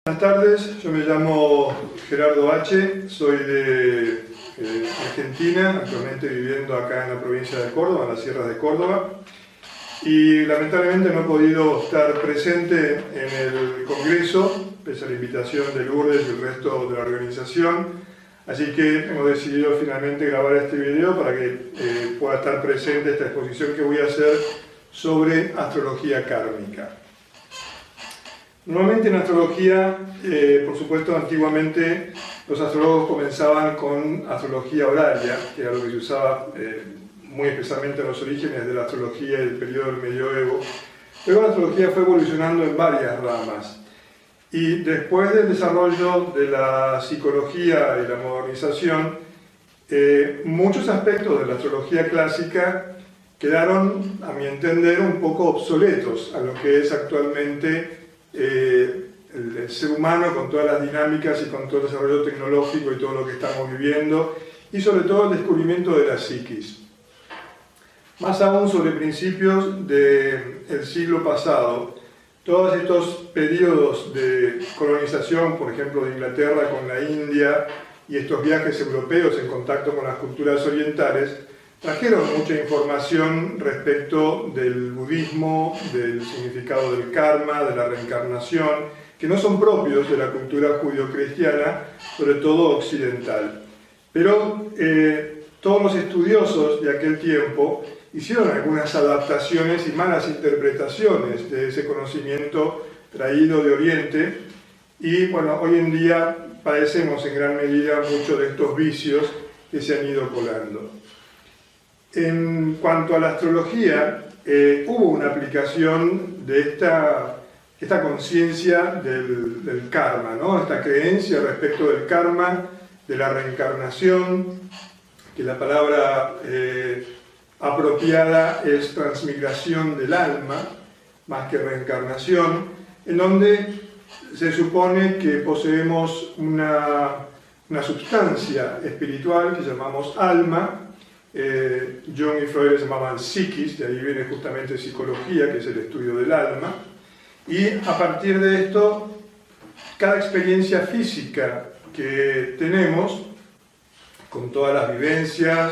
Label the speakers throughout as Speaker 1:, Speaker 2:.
Speaker 1: Buenas tardes, yo me llamo Gerardo H., soy de Argentina, actualmente viviendo acá en la provincia de Córdoba, en las sierras de Córdoba, y lamentablemente no he podido estar presente en el congreso, pese a la invitación de Lourdes y el resto de la organización, así que hemos decidido finalmente grabar este video para que pueda estar presente esta exposición que voy a hacer sobre astrología kármica. Normalmente en astrología, por supuesto, antiguamente los astrólogos comenzaban con astrología horaria, que era lo que se usaba muy especialmente en los orígenes de la astrología y del periodo del medioevo. Luego la astrología fue evolucionando en varias ramas. Y después del desarrollo de la psicología y la modernización, muchos aspectos de la astrología clásica quedaron, a mi entender, un poco obsoletos a lo que es actualmente el ser humano, con todas las dinámicas y con todo el desarrollo tecnológico y todo lo que estamos viviendo, y sobre todo el descubrimiento de la psiquis. Más aún sobre principios del siglo pasado, todos estos periodos de colonización, por ejemplo de Inglaterra con la India, y estos viajes europeos en contacto con las culturas orientales, trajeron mucha información respecto del budismo, del significado del karma, de la reencarnación, que no son propios de la cultura judio-cristiana, sobre todo occidental. Pero todos los estudiosos de aquel tiempo hicieron algunas adaptaciones y malas interpretaciones de ese conocimiento traído de Oriente, y bueno, hoy en día padecemos en gran medida muchos de estos vicios que se han ido colando. En cuanto a la astrología, hubo una aplicación de esta conciencia del karma, ¿no? Esta creencia respecto del karma, de la reencarnación, que la palabra apropiada es transmigración del alma, más que reencarnación, en donde se supone que poseemos una sustancia espiritual que llamamos alma. Jung y Freud se llamaban psiquis, de ahí viene justamente psicología, que es el estudio del alma, y a partir de esto, cada experiencia física que tenemos, con todas las vivencias,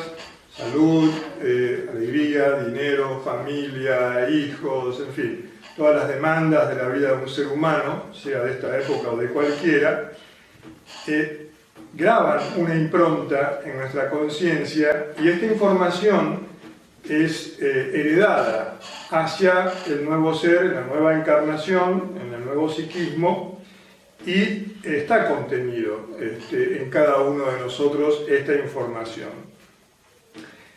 Speaker 1: salud, alegría, dinero, familia, hijos, en fin, todas las demandas de la vida de un ser humano, sea de esta época o de cualquiera, graban una impronta en nuestra conciencia, y esta información es heredada hacia el nuevo ser, en la nueva encarnación, en el nuevo psiquismo, y está contenido en cada uno de nosotros esta información.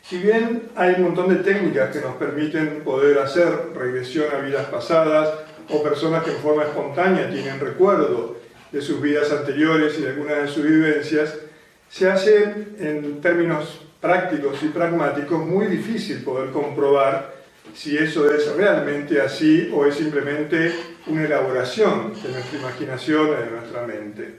Speaker 1: Si bien hay un montón de técnicas que nos permiten poder hacer regresión a vidas pasadas, o personas que en forma espontánea tienen recuerdo de sus vidas anteriores y de algunas de sus vivencias, se hace en términos prácticos y pragmáticos muy difícil poder comprobar si eso es realmente así o es simplemente una elaboración de nuestra imaginación o de nuestra mente.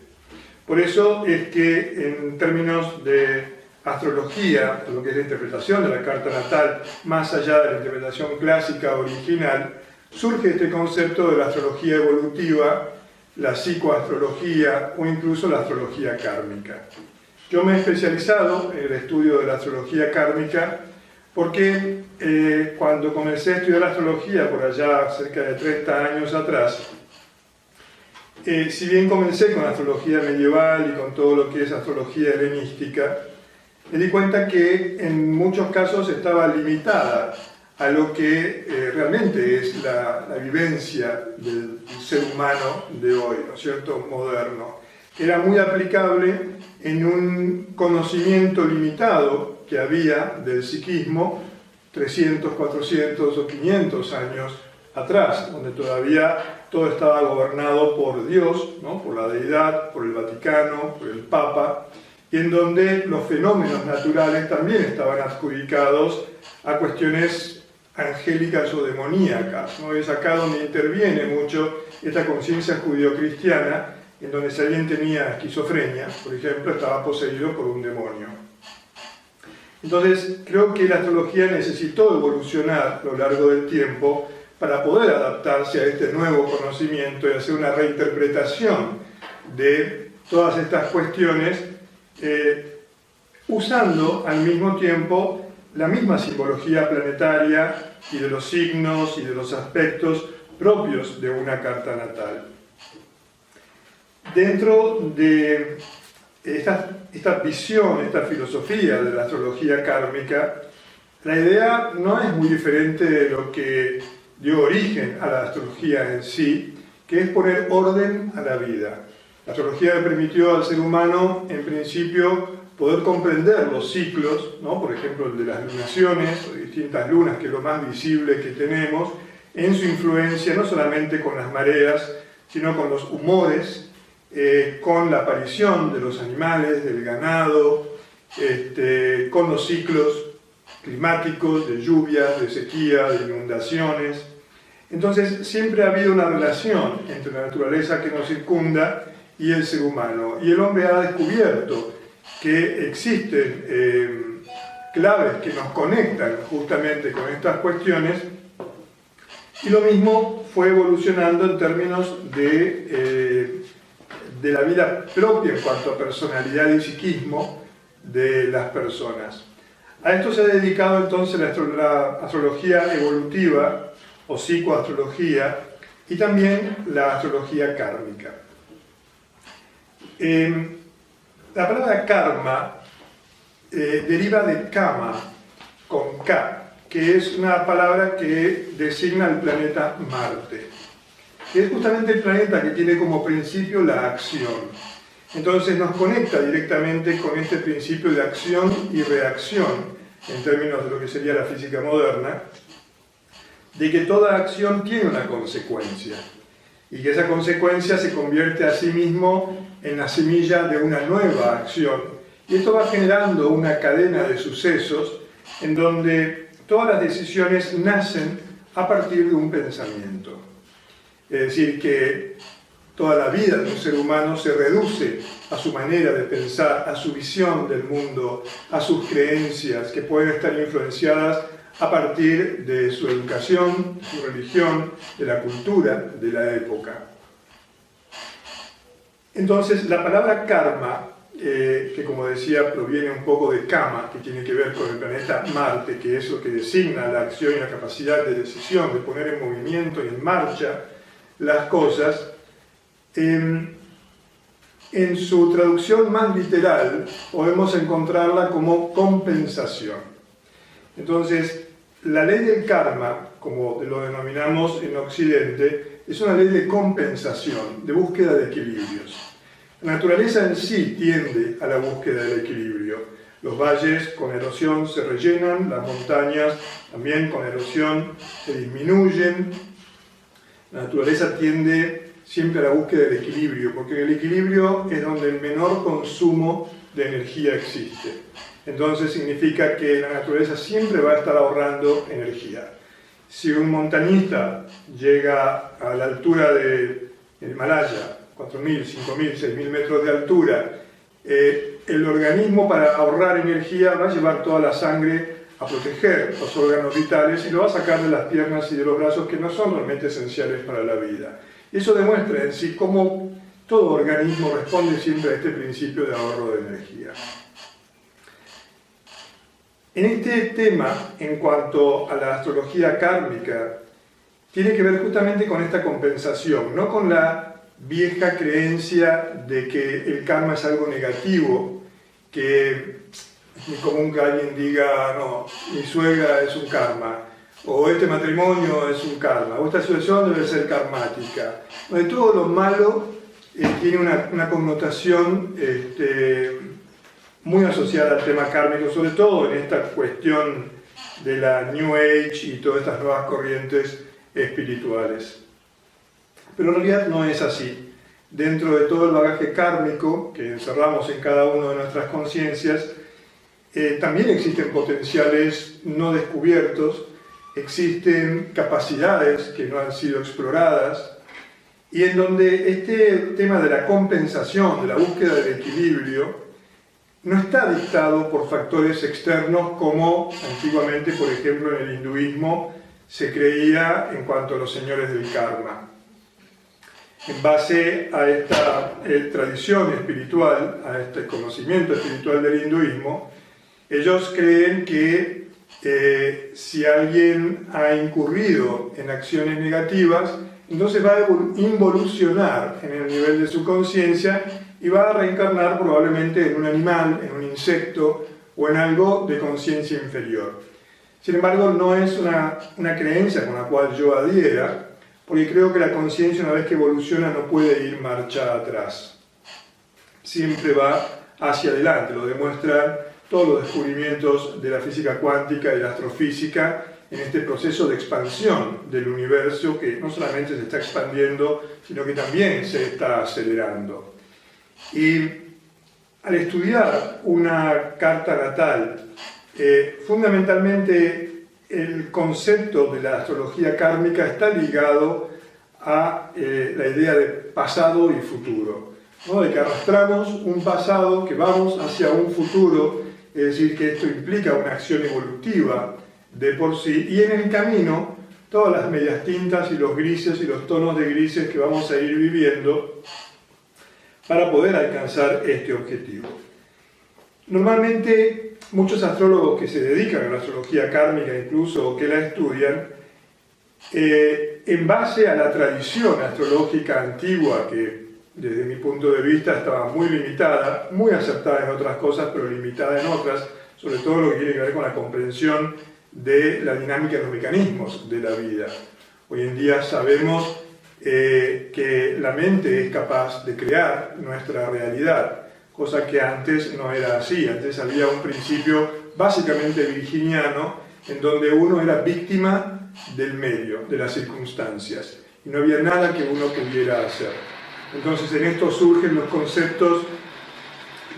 Speaker 1: Por eso es que en términos de astrología, lo que es la interpretación de la carta natal, más allá de la interpretación clásica original, surge este concepto de la astrología evolutiva, la psicoastrología o incluso la astrología kármica. Yo me he especializado en el estudio de la astrología kármica porque cuando comencé a estudiar astrología por allá cerca de 30 años atrás, si bien comencé con la astrología medieval y con todo lo que es astrología helenística, me di cuenta que en muchos casos estaba limitada a lo que realmente es la vivencia del ser humano de hoy, ¿no es cierto?, moderno. Era muy aplicable en un conocimiento limitado que había del psiquismo 300, 400 o 500 años atrás, donde todavía todo estaba gobernado por Dios, ¿no?, por la deidad, por el Vaticano, por el Papa, y en donde los fenómenos naturales también estaban adjudicados a cuestiones angélicas o demoníacas, ¿no? Es acá donde interviene mucho esta conciencia judio-cristiana, en donde si alguien tenía esquizofrenia, por ejemplo, estaba poseído por un demonio. Entonces, creo que la astrología necesitó evolucionar a lo largo del tiempo para poder adaptarse a este nuevo conocimiento y hacer una reinterpretación de todas estas cuestiones, usando al mismo tiempo la misma simbología planetaria y de los signos y de los aspectos propios de una carta natal. Dentro de esta visión, esta filosofía de la astrología kármica, la idea no es muy diferente de lo que dio origen a la astrología en sí, que es poner orden a la vida. La astrología le permitió al ser humano, en principio, poder comprender los ciclos, ¿no? Por ejemplo, el de las lunaciones, o de distintas lunas, que es lo más visible que tenemos, en su influencia no solamente con las mareas, sino con los humores, con la aparición de los animales, del ganado, con los ciclos climáticos, de lluvias, de sequía, de inundaciones. Entonces siempre ha habido una relación entre la naturaleza que nos circunda y el ser humano. Y el hombre ha descubierto que existen claves que nos conectan justamente con estas cuestiones, y lo mismo fue evolucionando en términos de la vida propia en cuanto a personalidad y psiquismo de las personas. A esto se ha dedicado entonces la astrología evolutiva o psicoastrología y también la astrología kármica. La palabra karma deriva de kama, con K, que es una palabra que designa al planeta Marte, que es justamente el planeta que tiene como principio la acción. Entonces nos conecta directamente con este principio de acción y reacción, en términos de lo que sería la física moderna, de que toda acción tiene una consecuencia, y que esa consecuencia se convierte a sí mismo en la semilla de una nueva acción. Y esto va generando una cadena de sucesos en donde todas las decisiones nacen a partir de un pensamiento. Es decir, que toda la vida de un ser humano se reduce a su manera de pensar, a su visión del mundo, a sus creencias, que pueden estar influenciadas a partir de su educación, su religión, de la cultura de la época. Entonces, la palabra karma, que como decía proviene un poco de kama, que tiene que ver con el planeta Marte, que es lo que designa la acción y la capacidad de decisión, de poner en movimiento y en marcha las cosas, en su traducción más literal podemos encontrarla como compensación. Entonces, la ley del karma, como lo denominamos en Occidente, es una ley de compensación, de búsqueda de equilibrios. La naturaleza en sí tiende a la búsqueda del equilibrio. Los valles con erosión se rellenan, las montañas también con erosión se disminuyen. La naturaleza tiende siempre a la búsqueda del equilibrio, porque el equilibrio es donde el menor consumo de energía existe. Entonces significa que la naturaleza siempre va a estar ahorrando energía. Si un montañista llega a la altura del Himalaya, 4.000, 5.000, 6.000 metros de altura, el organismo para ahorrar energía va a llevar toda la sangre a proteger los órganos vitales y lo va a sacar de las piernas y de los brazos, que no son realmente esenciales para la vida. Y eso demuestra en sí cómo todo organismo responde siempre a este principio de ahorro de energía. En este tema, en cuanto a la astrología kármica, tiene que ver justamente con esta compensación, no con la vieja creencia de que el karma es algo negativo, que es muy común que alguien diga, no, mi suegra es un karma, o este matrimonio es un karma, o esta situación debe ser karmática. De todo lo malo tiene una connotación muy asociada al tema kármico, sobre todo en esta cuestión de la New Age y todas estas nuevas corrientes espirituales. Pero en realidad no es así. Dentro de todo el bagaje kármico que encerramos en cada una de nuestras conciencias, también existen potenciales no descubiertos, existen capacidades que no han sido exploradas, y en donde este tema de la compensación, de la búsqueda del equilibrio, no está dictado por factores externos como antiguamente, por ejemplo, en el hinduismo se creía en cuanto a los señores del karma. En base a esta tradición espiritual, a este conocimiento espiritual del hinduismo, ellos creen que si alguien ha incurrido en acciones negativas, entonces va a involucionar en el nivel de su conciencia y va a reencarnar probablemente en un animal, en un insecto o en algo de conciencia inferior. Sin embargo, no es una creencia con la cual yo adhiera, porque creo que la conciencia, una vez que evoluciona, no puede ir marcha atrás. Siempre va hacia adelante, lo demuestran todos los descubrimientos de la física cuántica y la astrofísica en este proceso de expansión del universo, que no solamente se está expandiendo, sino que también se está acelerando. Y al estudiar una carta natal, fundamentalmente el concepto de la astrología kármica está ligado a la idea de pasado y futuro, ¿no? De que arrastramos un pasado, que vamos hacia un futuro, es decir, que esto implica una acción evolutiva de por sí, y en el camino todas las medias tintas y los grises y los tonos de grises que vamos a ir viviendo para poder alcanzar este objetivo. Normalmente muchos astrólogos que se dedican a la astrología kármica incluso, o que la estudian, en base a la tradición astrológica antigua, que desde mi punto de vista estaba muy limitada, muy acertada en otras cosas, pero limitada en otras, sobre todo lo que tiene que ver con la comprensión de la dinámica de los mecanismos de la vida. Hoy en día sabemos que la mente es capaz de crear nuestra realidad, cosa que antes no era así. Antes había un principio básicamente virginiano en donde uno era víctima del medio, de las circunstancias, y no había nada que uno pudiera hacer. Entonces en esto surgen los conceptos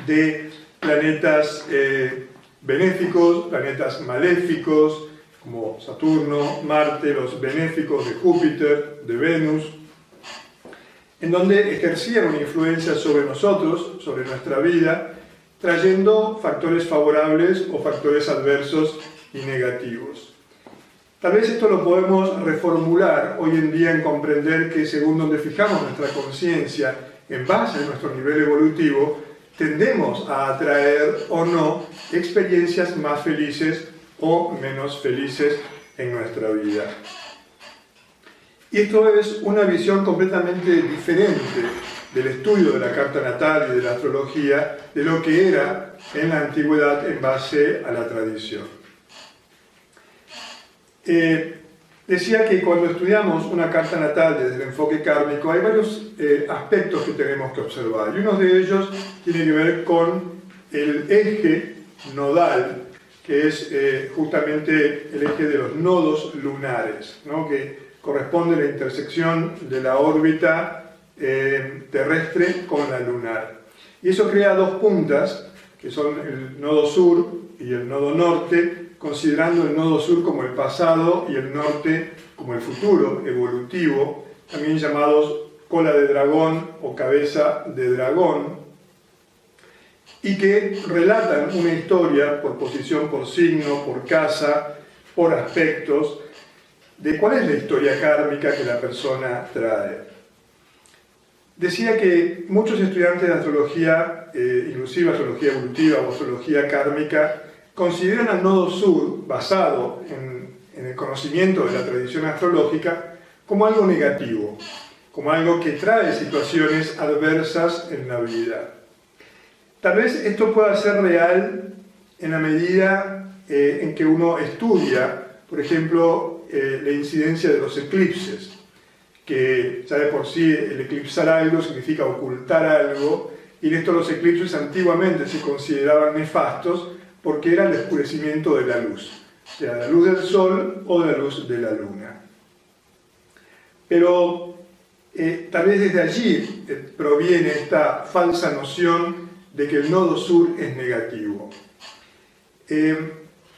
Speaker 1: de planetas benéficos, planetas maléficos, como Saturno, Marte, los benéficos de Júpiter, de Venus, en donde ejercían una influencia sobre nosotros, sobre nuestra vida, trayendo factores favorables o factores adversos y negativos. Tal vez esto lo podemos reformular hoy en día en comprender que según donde fijamos nuestra conciencia, en base a nuestro nivel evolutivo, tendemos a atraer o no experiencias más felices o menos felices en nuestra vida. Y esto es una visión completamente diferente del estudio de la carta natal y de la astrología de lo que era en la antigüedad en base a la tradición. Decía que cuando estudiamos una carta natal desde el enfoque kármico hay varios aspectos que tenemos que observar, y uno de ellos tiene que ver con el eje nodal, que es justamente el eje de los nodos lunares, ¿no? Que corresponde a la intersección de la órbita terrestre con la lunar. Y eso crea dos puntas, que son el nodo sur y el nodo norte, considerando el nodo sur como el pasado y el norte como el futuro evolutivo, también llamados cola de dragón o cabeza de dragón, y que relatan una historia por posición, por signo, por casa, por aspectos, de cuál es la historia kármica que la persona trae. Decía que muchos estudiantes de astrología, inclusive astrología evolutiva o astrología kármica, consideran al nodo sur, basado en el conocimiento de la tradición astrológica, como algo negativo, como algo que trae situaciones adversas en la vida. Tal vez esto pueda ser real en la medida en que uno estudia, por ejemplo, la incidencia de los eclipses, que ya de por sí el eclipsar algo significa ocultar algo, y en esto los eclipses antiguamente se consideraban nefastos porque era el oscurecimiento de la luz, o sea, la luz del sol o de la luz de la luna. Pero tal vez desde allí proviene esta falsa noción de que el nodo sur es negativo.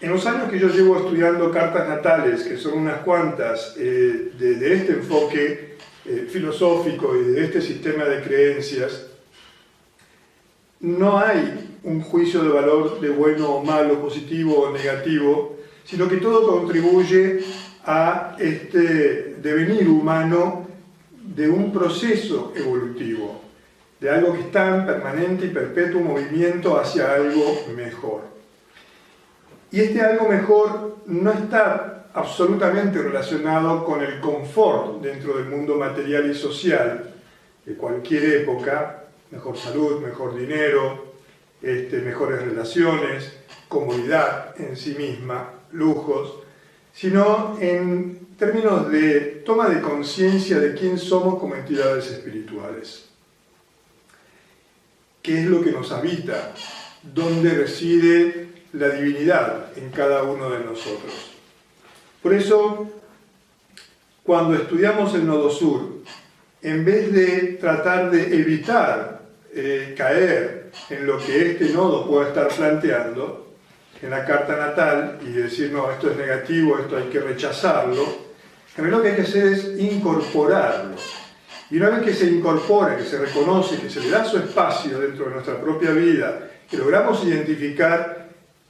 Speaker 1: En los años que yo llevo estudiando cartas natales, que son unas cuantas, de este enfoque filosófico y de este sistema de creencias, no hay un juicio de valor de bueno o malo, positivo o negativo, sino que todo contribuye a este devenir humano de un proceso evolutivo, de algo que está en permanente y perpetuo movimiento hacia algo mejor. Y este algo mejor no está absolutamente relacionado con el confort dentro del mundo material y social de cualquier época, mejor salud, mejor dinero, mejores relaciones, comodidad en sí misma, lujos, sino en términos de toma de conciencia de quién somos como entidades espirituales. ¿Qué es lo que nos habita? ¿Dónde reside la divinidad en cada uno de nosotros? Por eso, cuando estudiamos el Nodo Sur, en vez de tratar de evitar caer en lo que este nodo pueda estar planteando en la carta natal y decir, no, esto es negativo, esto hay que rechazarlo, en realidad lo que hay que hacer es incorporarlo. Y una vez que se incorpora, que se reconoce, que se le da su espacio dentro de nuestra propia vida, que logramos identificar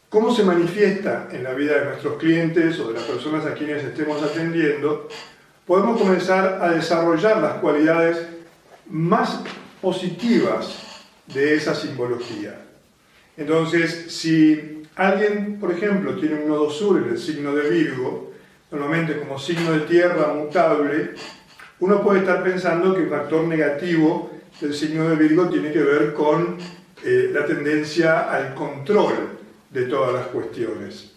Speaker 1: cómo se manifiesta en la vida de nuestros clientes o de las personas a quienes estemos atendiendo, podemos comenzar a desarrollar las cualidades más positivas de esa simbología. Entonces, si alguien, por ejemplo, tiene un nodo sur en el signo de Virgo, normalmente como signo de tierra mutable, uno puede estar pensando que el factor negativo del signo de Virgo tiene que ver con la tendencia al control de todas las cuestiones,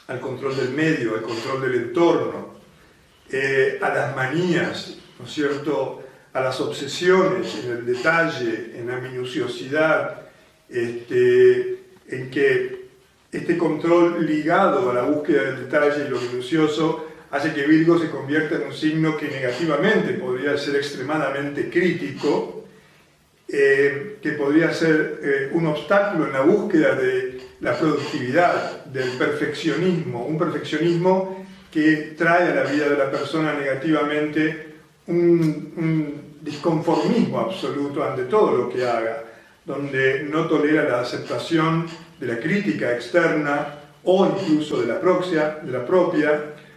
Speaker 1: al control del medio, al control del entorno, a las manías, ¿no es cierto?, a las obsesiones en el detalle, en la minuciosidad, en que este control ligado a la búsqueda del detalle y lo minucioso hace que Virgo se convierta en un signo que negativamente podría ser extremadamente crítico, que podría ser un obstáculo en la búsqueda de la productividad, del perfeccionismo, un perfeccionismo que trae a la vida de la persona negativamente un disconformismo absoluto ante todo lo que haga, donde no tolera la aceptación de la crítica externa o incluso de la propia,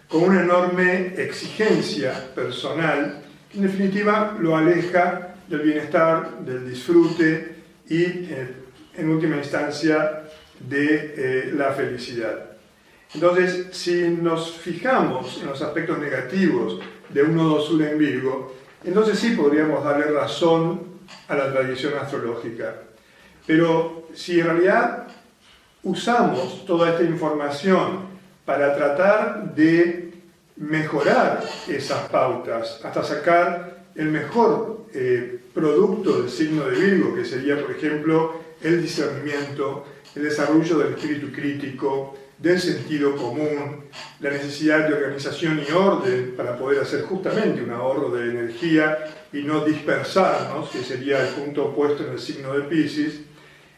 Speaker 1: con una enorme exigencia personal que en definitiva lo aleja del bienestar, del disfrute y en última instancia de la felicidad. Entonces, si nos fijamos en los aspectos negativos de un nodo sur en Virgo, entonces sí podríamos darle razón a la tradición astrológica. Pero si en realidad usamos toda esta información para tratar de mejorar esas pautas, hasta sacar el mejor producto del signo de Virgo, que sería, por ejemplo, el discernimiento, el desarrollo del espíritu crítico, del sentido común, la necesidad de organización y orden para poder hacer justamente un ahorro de energía y no dispersarnos, que sería el punto opuesto en el signo de Piscis.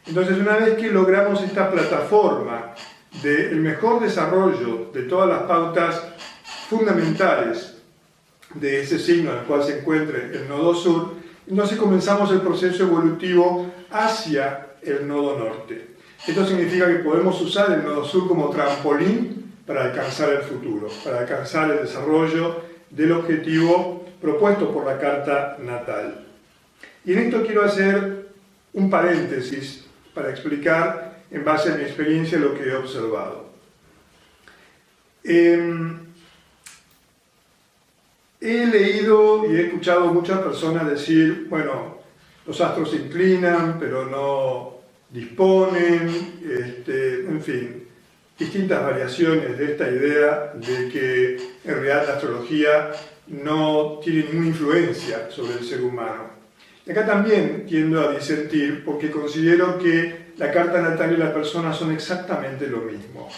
Speaker 1: Entonces, una vez que logramos esta plataforma del mejor desarrollo de todas las pautas fundamentales de ese signo en el cual se encuentre el nodo sur, entonces comenzamos el proceso evolutivo hacia el nodo norte. Esto significa que podemos usar el nodo sur como trampolín para alcanzar el futuro, para alcanzar el desarrollo del objetivo propuesto por la carta natal. Y en esto quiero hacer un paréntesis para explicar, en base a mi experiencia, lo que he observado. He leído y he escuchado muchas personas decir, bueno, los astros se inclinan, pero no disponen, en fin, distintas variaciones de esta idea de que en realidad la astrología no tiene ninguna influencia sobre el ser humano. Y acá también tiendo a disentir porque considero que la carta natal y la persona son exactamente lo mismo.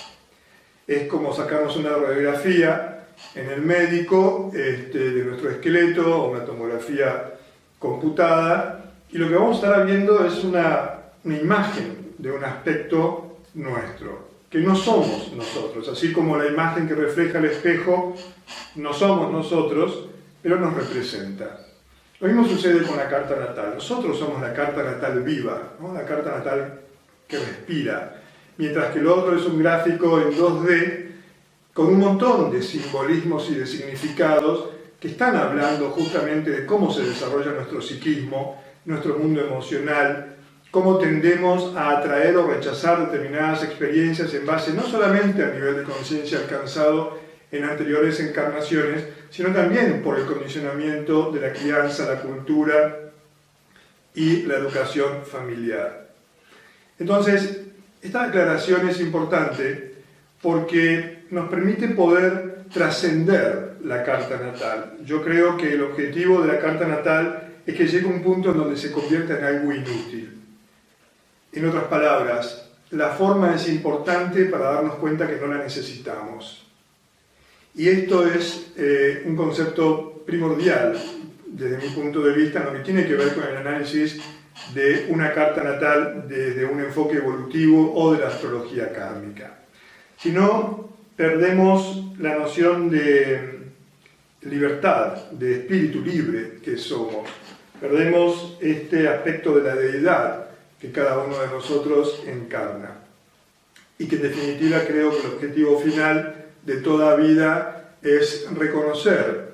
Speaker 1: Es como sacarnos una radiografía en el médico de nuestro esqueleto o una tomografía computada, y lo que vamos a estar viendo es una imagen de un aspecto nuestro, que no somos nosotros, así como la imagen que refleja el espejo no somos nosotros, pero nos representa. Lo mismo sucede con la carta natal. Nosotros somos la carta natal viva, ¿no? La carta natal que respira, mientras que el otro es un gráfico en 2D con un montón de simbolismos y de significados que están hablando justamente de cómo se desarrolla nuestro psiquismo, nuestro mundo emocional, cómo tendemos a atraer o rechazar determinadas experiencias en base no solamente al nivel de conciencia alcanzado en anteriores encarnaciones, sino también por el condicionamiento de la crianza, la cultura y la educación familiar. Entonces, esta aclaración es importante porque nos permite poder trascender la carta natal. Yo creo que el objetivo de la carta natal es que llegue a un punto en donde se convierta en algo inútil. En otras palabras, la forma es importante para darnos cuenta que no la necesitamos. Y esto es un concepto primordial, desde mi punto de vista, en lo que tiene que ver con el análisis de una carta natal desde un enfoque evolutivo o de la astrología kármica. Si no, perdemos la noción de libertad, de espíritu libre que somos. Perdemos este aspecto de la deidad que cada uno de nosotros encarna. Y que en definitiva creo que el objetivo final de toda vida es reconocer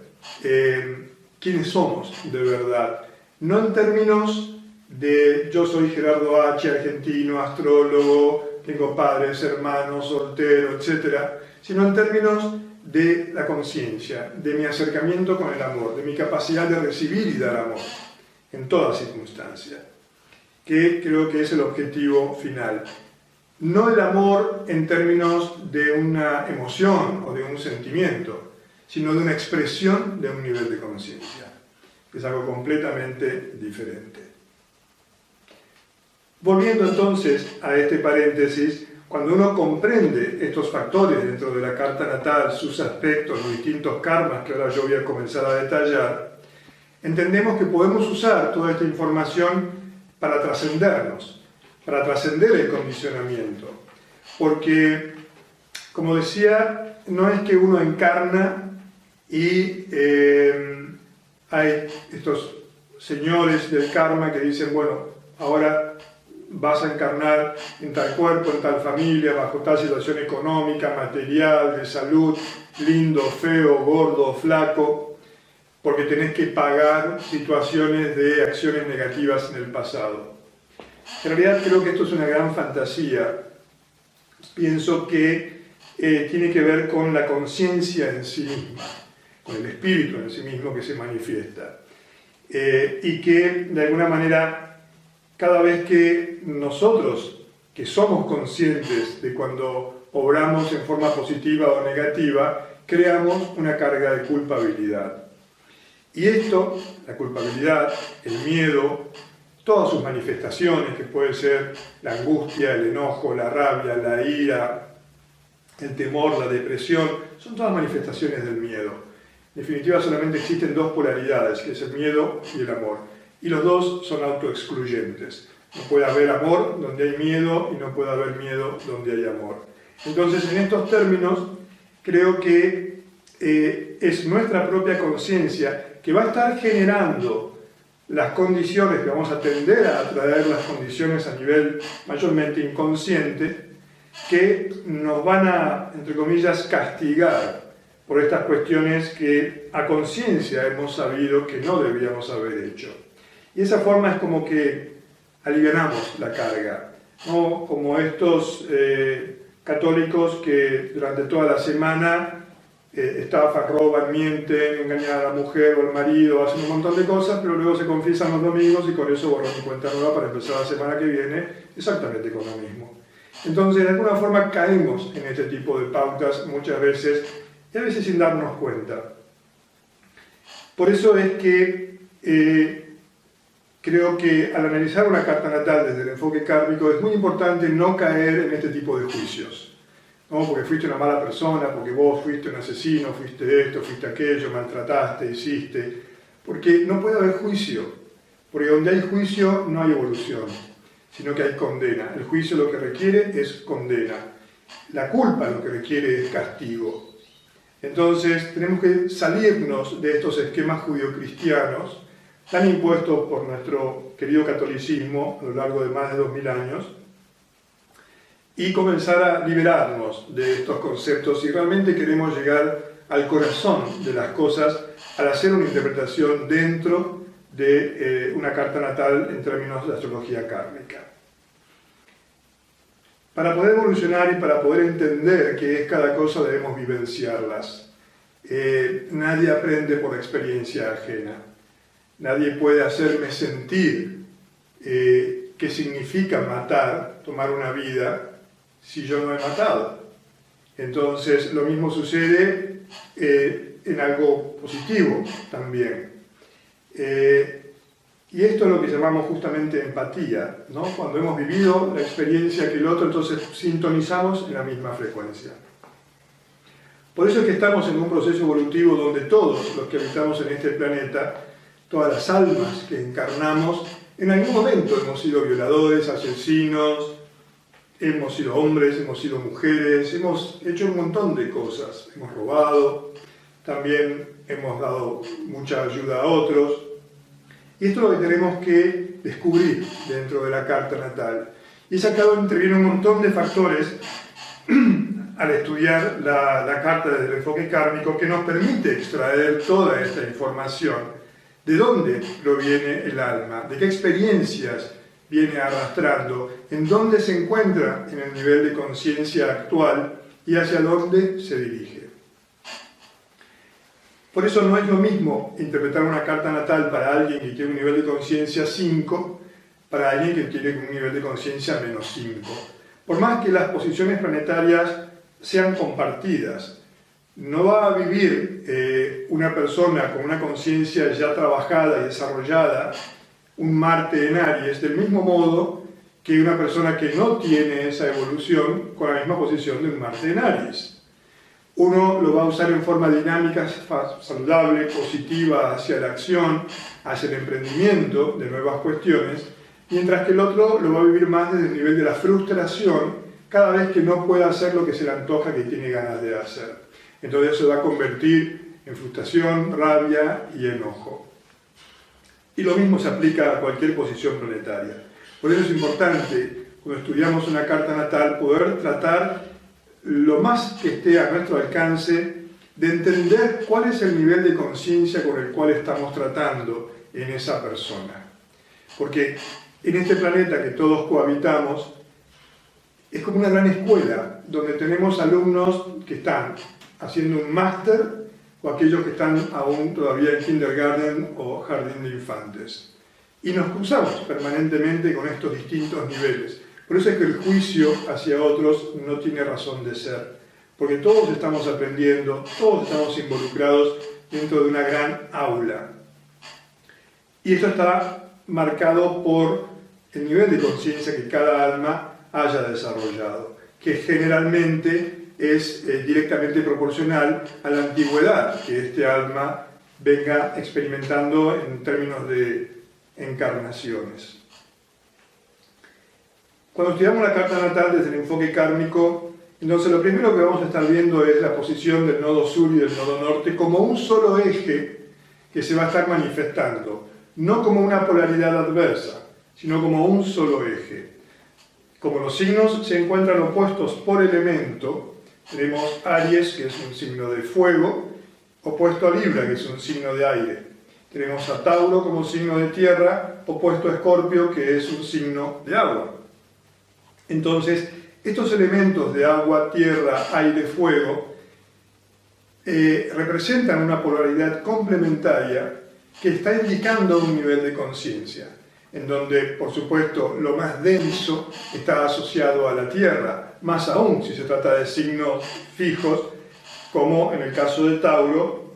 Speaker 1: quiénes somos de verdad. No en términos de yo soy Gerardo H., argentino, astrólogo, tengo padres, hermanos, soltero, etc., sino en términos de la conciencia, de mi acercamiento con el amor, de mi capacidad de recibir y dar amor en toda circunstancia, que creo que es el objetivo final. No el amor en términos de una emoción o de un sentimiento, sino de una expresión de un nivel de conciencia, que es algo completamente diferente. Volviendo entonces a este paréntesis, cuando uno comprende estos factores dentro de la carta natal, sus aspectos, los distintos karmas que ahora yo voy a comenzar a detallar, entendemos que podemos usar toda esta información para trascendernos, para trascender el condicionamiento. Porque, como decía, no es que uno encarna y hay estos señores del karma que dicen, bueno, ahora vas a encarnar en tal cuerpo, en tal familia, bajo tal situación económica, material, de salud, lindo, feo, gordo, flaco, porque tenés que pagar situaciones de acciones negativas en el pasado. En realidad creo que esto es una gran fantasía. Pienso que tiene que ver con la conciencia en sí misma, con el espíritu en sí mismo que se manifiesta. Y que de alguna manera cada vez que nosotros, que somos conscientes de cuando obramos en forma positiva o negativa, creamos una carga de culpabilidad. Y esto, la culpabilidad, el miedo, todas sus manifestaciones, que puede ser la angustia, el enojo, la rabia, la ira, el temor, la depresión, son todas manifestaciones del miedo. En definitiva, solamente existen dos polaridades, que es el miedo y el amor. Y los dos son autoexcluyentes. No puede haber amor donde hay miedo y no puede haber miedo donde hay amor. Entonces, en estos términos, creo que es nuestra propia conciencia que va a estar generando las condiciones, que vamos a tender a atraer las condiciones a nivel mayormente inconsciente, que nos van a, entre comillas, castigar por estas cuestiones que a conciencia hemos sabido que no debíamos haber hecho. Y esa forma es como que alivianamos la carga, ¿no? Como estos católicos que durante toda la semana estafan, roban, mienten, engañan a la mujer o al marido, hacen un montón de cosas, pero luego se confiesan los domingos y con eso borran mi cuenta nueva para empezar la semana que viene exactamente con lo mismo. Entonces, de alguna forma caemos en este tipo de pautas muchas veces, y a veces sin darnos cuenta. Por eso es que creo que al analizar una carta natal desde el enfoque kármico es muy importante no caer en este tipo de juicios, ¿no? Porque fuiste una mala persona, porque vos fuiste un asesino, fuiste esto, fuiste aquello, maltrataste, hiciste, porque no puede haber juicio, porque donde hay juicio no hay evolución, sino que hay condena. El juicio lo que requiere es condena, la culpa lo que requiere es castigo. Entonces tenemos que salirnos de estos esquemas judio-cristianos tan impuestos por nuestro querido catolicismo a lo largo de más de 2000 años, y comenzar a liberarnos de estos conceptos si realmente queremos llegar al corazón de las cosas al hacer una interpretación dentro de una carta natal en términos de astrología kármica. Para poder evolucionar y para poder entender qué es cada cosa debemos vivenciarlas. Nadie aprende por experiencia ajena. Nadie puede hacerme sentir qué significa matar, tomar una vida, si yo no he matado. Entonces, lo mismo sucede en algo positivo también. Y esto es lo que llamamos justamente empatía, ¿no? Cuando hemos vivido la experiencia que el otro, entonces sintonizamos en la misma frecuencia. Por eso es que estamos en un proceso evolutivo donde todos los que habitamos en este planeta, todas las almas que encarnamos, en algún momento hemos sido violadores, asesinos, hemos sido hombres, hemos sido mujeres, hemos hecho un montón de cosas, hemos robado, también hemos dado mucha ayuda a otros. Y esto es lo que tenemos que descubrir dentro de la carta natal. Y es acá donde intervienen un montón de factores al estudiar la carta desde el enfoque kármico que nos permite extraer toda esta información. ¿De dónde proviene el alma? ¿De qué experiencias viene arrastrando? ¿En dónde se encuentra en el nivel de conciencia actual y hacia dónde se dirige? Por eso no es lo mismo interpretar una carta natal para alguien que tiene un nivel de conciencia 5, para alguien que tiene un nivel de conciencia menos 5. Por más que las posiciones planetarias sean compartidas, no va a vivir una persona con una conciencia ya trabajada y desarrollada, un Marte en Aries, del mismo modo que una persona que no tiene esa evolución con la misma posición de un Marte en Aries. Uno lo va a usar en forma dinámica, saludable, positiva, hacia la acción, hacia el emprendimiento de nuevas cuestiones, mientras que el otro lo va a vivir más desde el nivel de la frustración cada vez que no pueda hacer lo que se le antoja que tiene ganas de hacer. Entonces se va a convertir en frustración, rabia y enojo. Y lo mismo se aplica a cualquier posición planetaria. Por eso es importante, cuando estudiamos una carta natal, poder tratar lo más que esté a nuestro alcance de entender cuál es el nivel de conciencia con el cual estamos tratando en esa persona. Porque en este planeta que todos cohabitamos, es como una gran escuela, donde tenemos alumnos que están haciendo un máster o aquellos que están aún todavía en kindergarten o jardín de infantes. Y nos cruzamos permanentemente con estos distintos niveles. Por eso es que el juicio hacia otros no tiene razón de ser, porque todos estamos aprendiendo, todos estamos involucrados dentro de una gran aula. Y esto está marcado por el nivel de conciencia que cada alma haya desarrollado, que generalmente es directamente proporcional a la antigüedad que este alma venga experimentando en términos de encarnaciones. Cuando estudiamos la carta natal desde el enfoque kármico, entonces lo primero que vamos a estar viendo es la posición del nodo sur y del nodo norte como un solo eje que se va a estar manifestando, no como una polaridad adversa, sino como un solo eje. Como los signos se encuentran opuestos por elemento, tenemos Aries, que es un signo de fuego, opuesto a Libra, que es un signo de aire. Tenemos a Tauro como signo de tierra, opuesto a Escorpio, que es un signo de agua. Entonces, estos elementos de agua, tierra, aire, fuego, representan una polaridad complementaria que está indicando un nivel de conciencia, en donde, por supuesto, lo más denso está asociado a la tierra, más aún si se trata de signos fijos, como en el caso de Tauro,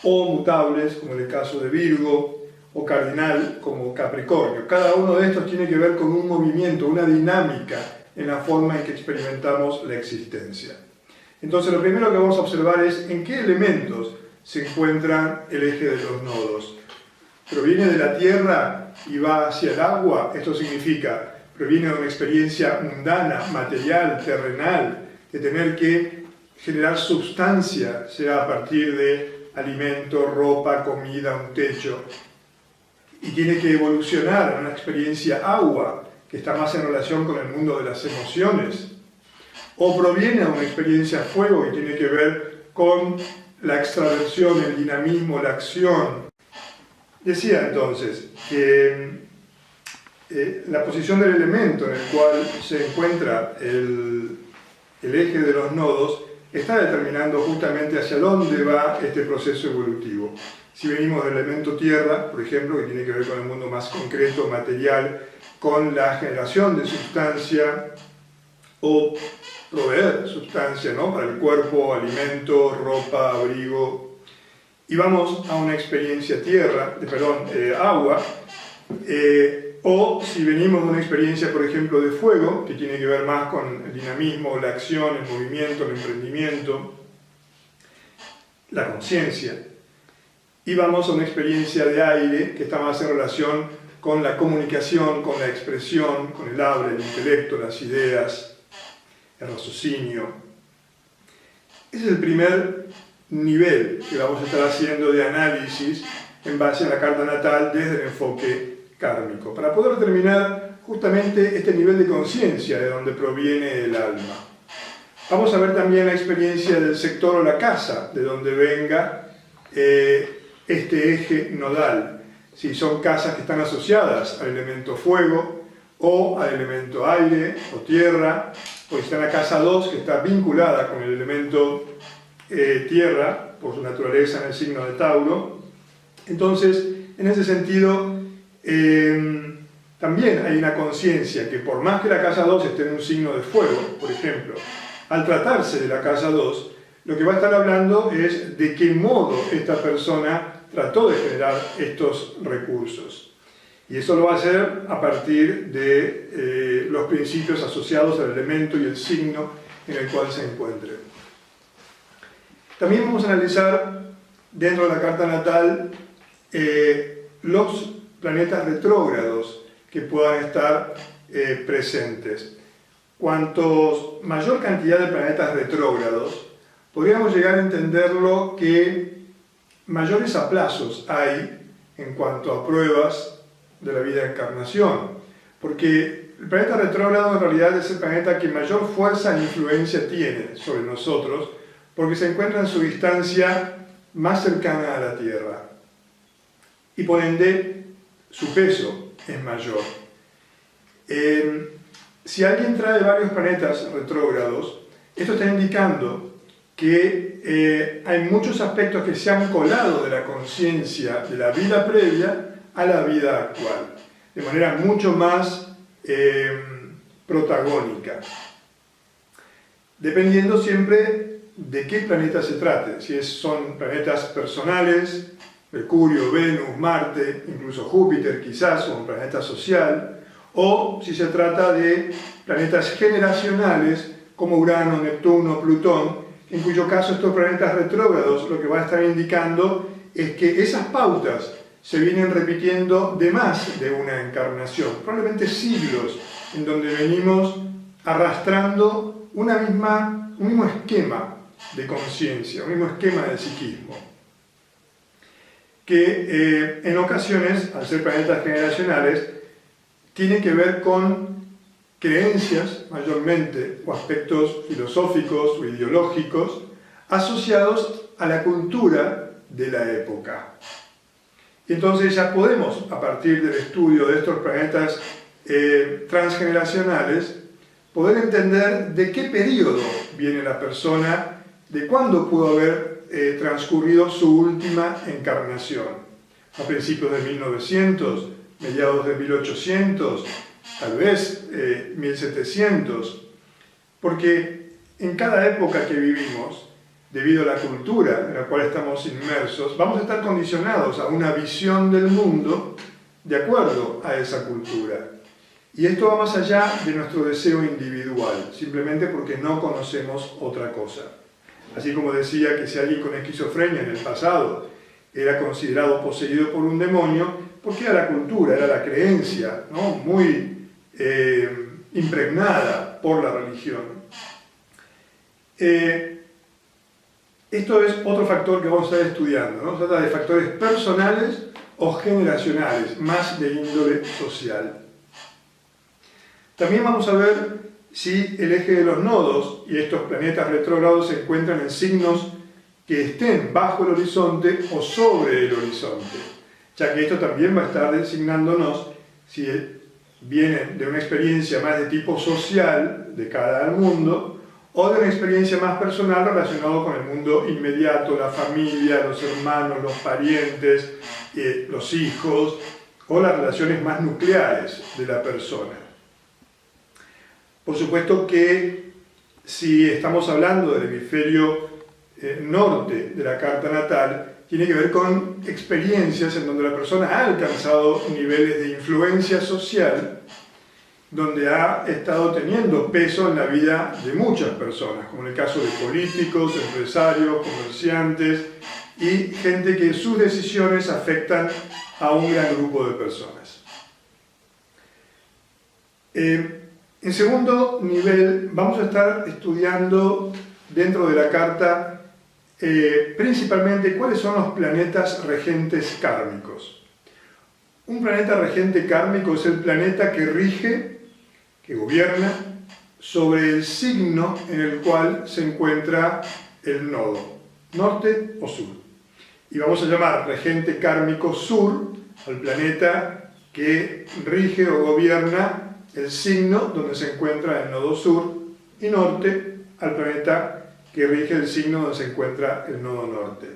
Speaker 1: o mutables, como en el caso de Virgo, o cardinal como Capricornio. Cada uno de estos tiene que ver con un movimiento, una dinámica en la forma en que experimentamos la existencia. Entonces lo primero que vamos a observar es en qué elementos se encuentra el eje de los nodos. ¿Proviene de la tierra y va hacia el agua? Esto significa, proviene de una experiencia mundana, material, terrenal, de tener que generar sustancia, sea a partir de alimento, ropa, comida, un techo, y tiene que evolucionar a una experiencia agua, que está más en relación con el mundo de las emociones, o proviene de una experiencia a fuego que tiene que ver con la extraversión, el dinamismo, la acción. Decía entonces que la posición del elemento en el cual se encuentra el eje de los nodos está determinando justamente hacia dónde va este proceso evolutivo. Si venimos del elemento tierra, por ejemplo, que tiene que ver con el mundo más concreto, material, con la generación de sustancia o proveer sustancia, ¿no?, para el cuerpo, alimento, ropa, abrigo, y vamos a una experiencia agua, o si venimos de una experiencia, por ejemplo, de fuego, que tiene que ver más con el dinamismo, la acción, el movimiento, el emprendimiento, la conciencia, y vamos a una experiencia de aire que está más en relación con la comunicación, con la expresión, con el habla, el intelecto, las ideas, el raciocinio. Ese es el primer nivel que vamos a estar haciendo de análisis en base a la carta natal desde el enfoque kármico, para poder determinar justamente este nivel de conciencia de donde proviene el alma. Vamos a ver también la experiencia del sector o la casa, de donde venga este eje nodal. Si son casas que están asociadas al elemento fuego o al elemento aire o tierra, o si está en la casa 2 que está vinculada con el elemento tierra por su naturaleza en el signo de Tauro. Entonces, en ese sentido, también hay una conciencia que por más que la casa 2 esté en un signo de fuego, por ejemplo, al tratarse de la casa 2, lo que va a estar hablando es de qué modo esta persona trató de generar estos recursos. Y eso lo va a hacer a partir de los principios asociados al elemento y el signo en el cual se encuentre. También vamos a analizar dentro de la carta natal los planetas retrógrados que puedan estar presentes. Cuanto mayor cantidad de planetas retrógrados, podríamos llegar a entenderlo que mayores aplazos hay en cuanto a pruebas de la vida de encarnación, porque el planeta retrógrado en realidad es el planeta que mayor fuerza e influencia tiene sobre nosotros, porque se encuentra en su distancia más cercana a la Tierra, y por ende su peso es mayor. Si alguien trae varios planetas retrógrados, esto está indicando que hay muchos aspectos que se han colado de la conciencia de la vida previa a la vida actual, de manera mucho más protagónica, dependiendo siempre de qué planeta se trate, si son planetas personales, Mercurio, Venus, Marte, incluso Júpiter quizás, o un planeta social, o si se trata de planetas generacionales como Urano, Neptuno, Plutón, en cuyo caso estos planetas retrógrados lo que van a estar indicando es que esas pautas se vienen repitiendo de más de una encarnación, probablemente siglos, en donde venimos arrastrando un mismo esquema de conciencia, un mismo esquema de psiquismo, que en ocasiones, al ser planetas generacionales, tiene que ver con creencias mayormente, o aspectos filosóficos o ideológicos asociados a la cultura de la época. Y entonces ya podemos, a partir del estudio de estos planetas transgeneracionales, poder entender de qué periodo viene la persona, de cuándo pudo haber transcurrido su última encarnación. A principios de 1900, mediados de 1800, tal vez 1700, porque en cada época que vivimos, debido a la cultura en la cual estamos inmersos, vamos a estar condicionados a una visión del mundo de acuerdo a esa cultura. Y esto va más allá de nuestro deseo individual, simplemente porque no conocemos otra cosa. Así como decía que si alguien con esquizofrenia en el pasado era considerado poseído por un demonio, porque era la cultura, era la creencia, ¿no?, muy impregnada por la religión. Esto es otro factor que vamos a estar estudiando, ¿no? Se trata de factores personales o generacionales, más de índole social. También vamos a ver si el eje de los nodos y estos planetas retrógrados se encuentran en signos que estén bajo el horizonte o sobre el horizonte, ya que esto también va a estar designándonos si vienen de una experiencia más de tipo social de cara al mundo o de una experiencia más personal relacionada con el mundo inmediato, la familia, los hermanos, los parientes, los hijos o las relaciones más nucleares de la persona. Por supuesto que si estamos hablando del hemisferio norte de la carta natal, tiene que ver con experiencias en donde la persona ha alcanzado niveles de influencia social, donde ha estado teniendo peso en la vida de muchas personas, como en el caso de políticos, empresarios, comerciantes y gente que sus decisiones afectan a un gran grupo de personas. En segundo nivel, vamos a estar estudiando dentro de la carta principalmente cuáles son los planetas regentes kármicos. Un planeta regente kármico es el planeta que rige, que gobierna sobre el signo en el cual se encuentra el nodo, norte o sur. Y vamos a llamar regente kármico sur al planeta que rige o gobierna el signo donde se encuentra el nodo sur, y norte al planeta que rige el signo donde se encuentra el nodo norte.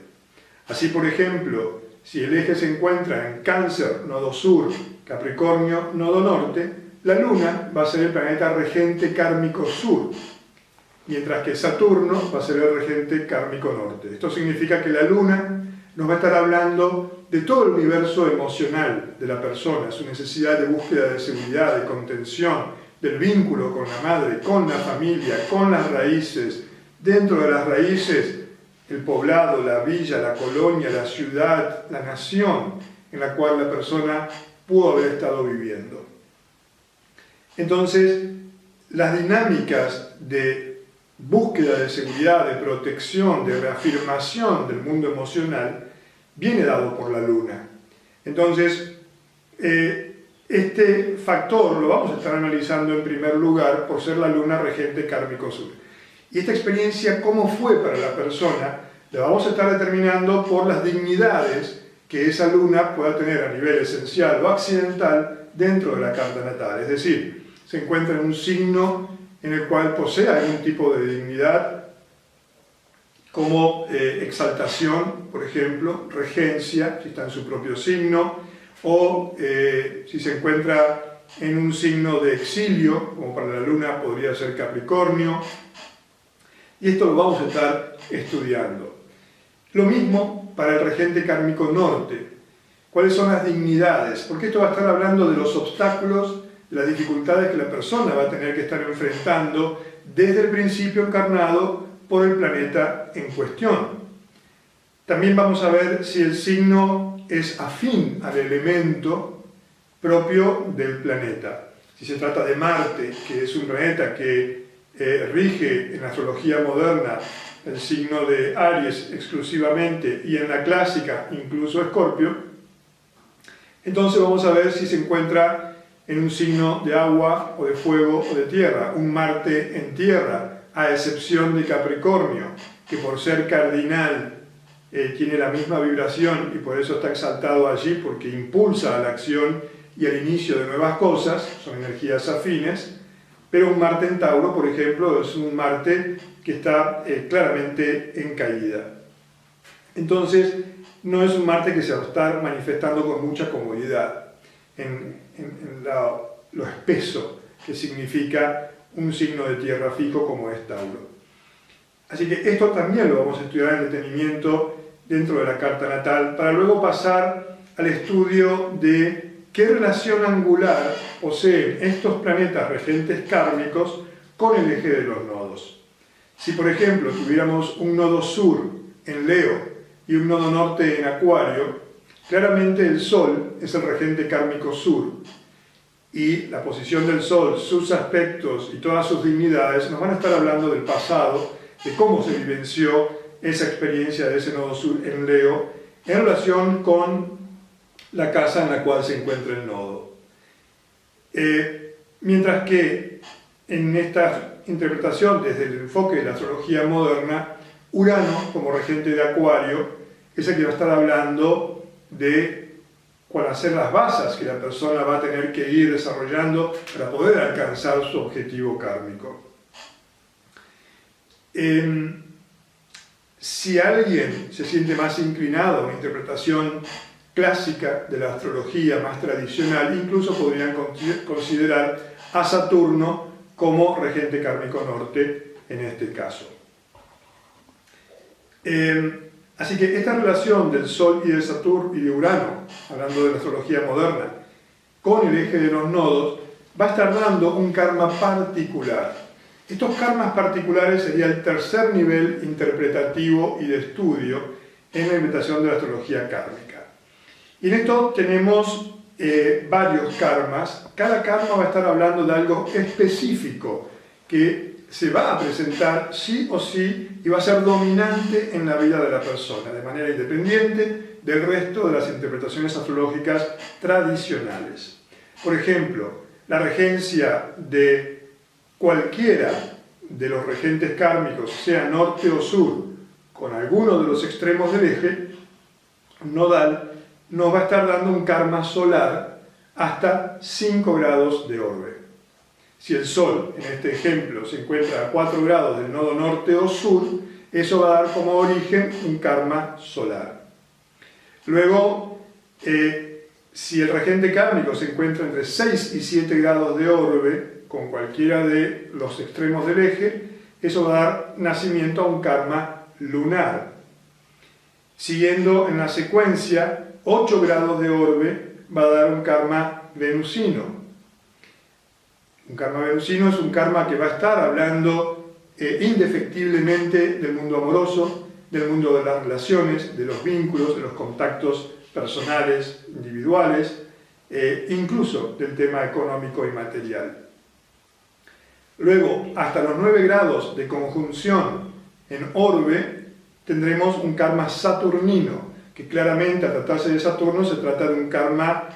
Speaker 1: Así, por ejemplo, si el eje se encuentra en Cáncer, nodo sur, Capricornio, nodo norte, la Luna va a ser el planeta regente kármico sur, mientras que Saturno va a ser el regente kármico norte. Esto significa que la Luna nos va a estar hablando de todo el universo emocional de la persona, su necesidad de búsqueda de seguridad, de contención, del vínculo con la madre, con la familia, con las raíces. Dentro de las raíces, el poblado, la villa, la colonia, la ciudad, la nación en la cual la persona pudo haber estado viviendo. Entonces, las dinámicas de búsqueda de seguridad, de protección, de reafirmación del mundo emocional, viene dado por la Luna. Entonces, este factor lo vamos a estar analizando en primer lugar por ser la Luna regente kármico sur. Y esta experiencia, cómo fue para la persona, la vamos a estar determinando por las dignidades que esa Luna pueda tener a nivel esencial o accidental dentro de la carta natal. Es decir, se encuentra en un signo en el cual posee algún tipo de dignidad, como exaltación, por ejemplo, regencia, si está en su propio signo, o si se encuentra en un signo de exilio, como para la Luna podría ser Capricornio, y esto lo vamos a estar estudiando. Lo mismo para el regente kármico norte. ¿Cuáles son las dignidades? Porque esto va a estar hablando de los obstáculos, de las dificultades que la persona va a tener que estar enfrentando desde el principio encarnado por el planeta en cuestión. También vamos a ver si el signo es afín al elemento propio del planeta. Si se trata de Marte, que es un planeta que rige en la astrología moderna el signo de Aries exclusivamente y en la clásica incluso Escorpio, entonces vamos a ver si se encuentra en un signo de agua o de fuego o de tierra, un Marte en tierra, a excepción de Capricornio, que por ser cardinal tiene la misma vibración y por eso está exaltado allí, porque impulsa a la acción y al inicio de nuevas cosas, son energías afines. Pero un Marte en Tauro, por ejemplo, es un Marte que está claramente en caída. Entonces, no es un Marte que se va a estar manifestando con mucha comodidad en lo espeso que significa un signo de tierra fijo como es Tauro. Así que esto también lo vamos a estudiar en detenimiento dentro de la carta natal, para luego pasar al estudio de qué relación angular poseen estos planetas regentes kármicos con el eje de los nodos. Si, por ejemplo, tuviéramos un nodo sur en Leo y un nodo norte en Acuario, claramente el Sol es el regente kármico sur, y la posición del Sol, sus aspectos y todas sus dignidades nos van a estar hablando del pasado, de cómo se vivenció esa experiencia de ese nodo sur en Leo en relación con la casa en la cual se encuentra el nodo. mientras que en esta interpretación desde el enfoque de la astrología moderna, Urano, como regente de Acuario, es el que va a estar hablando de cuáles van a ser las bases que la persona va a tener que ir desarrollando para poder alcanzar su objetivo kármico. Si alguien se siente más inclinado a una interpretación clásica de la astrología más tradicional, incluso podrían considerar a Saturno como regente kármico norte en este caso. Así que esta relación del Sol y de Saturno y de Urano, hablando de la astrología moderna, con el eje de los nodos, va a estar dando un karma particular. Estos karmas particulares sería el tercer nivel interpretativo y de estudio en la interpretación de la astrología kármica. Y en esto tenemos varios karmas. Cada karma va a estar hablando de algo específico que se va a presentar sí o sí y va a ser dominante en la vida de la persona, de manera independiente del resto de las interpretaciones astrológicas tradicionales. Por ejemplo, la regencia de cualquiera de los regentes kármicos, sea norte o sur, con alguno de los extremos del eje nodal, nos va a estar dando un karma solar hasta 5 grados de orbe. Si el Sol, en este ejemplo, se encuentra a 4 grados del nodo norte o sur, eso va a dar como origen un karma solar. Luego, si el regente kármico se encuentra entre 6 y 7 grados de orbe, con cualquiera de los extremos del eje, eso va a dar nacimiento a un karma lunar. Siguiendo en la secuencia, 8 grados de orbe va a dar un karma venusino. Un karma venusino es un karma que va a estar hablando indefectiblemente del mundo amoroso, del mundo de las relaciones, de los vínculos, de los contactos personales, individuales, incluso del tema económico y material. Luego, hasta los 9 grados de conjunción en orbe, tendremos un karma saturnino, que claramente al tratarse de Saturno se trata de un karma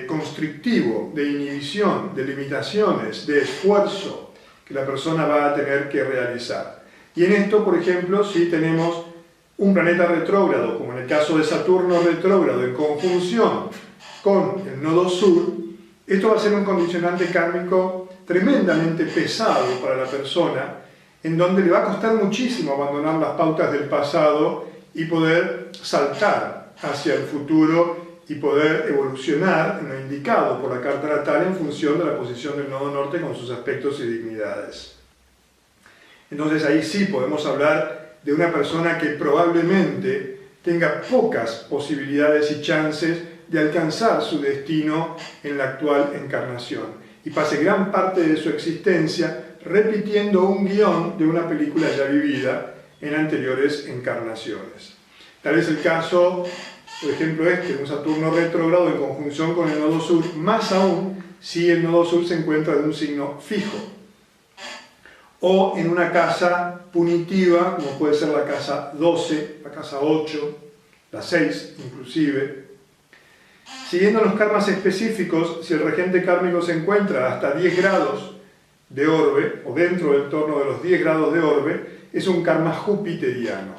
Speaker 1: constrictivo, de inhibición, de limitaciones, de esfuerzo que la persona va a tener que realizar. Y en esto, por ejemplo, si tenemos un planeta retrógrado, como en el caso de Saturno retrógrado en conjunción con el nodo sur, esto va a ser un condicionante kármico tremendamente pesado para la persona, en donde le va a costar muchísimo abandonar las pautas del pasado y poder saltar hacia el futuro y poder evolucionar en lo indicado por la carta natal en función de la posición del nodo norte con sus aspectos y dignidades. Entonces ahí sí podemos hablar de una persona que probablemente tenga pocas posibilidades y chances de alcanzar su destino en la actual encarnación y pase gran parte de su existencia repitiendo un guión de una película ya vivida en anteriores encarnaciones. Tal es el caso, por ejemplo, de un Saturno retrógrado en conjunción con el nodo sur, más aún si el nodo sur se encuentra de un signo fijo, o en una casa punitiva, como puede ser la casa 12, la casa 8, la 6 inclusive. Siguiendo los karmas específicos, si el regente kármico se encuentra hasta 10 grados de orbe, o dentro del entorno de los 10 grados de orbe, es un karma jupiteriano.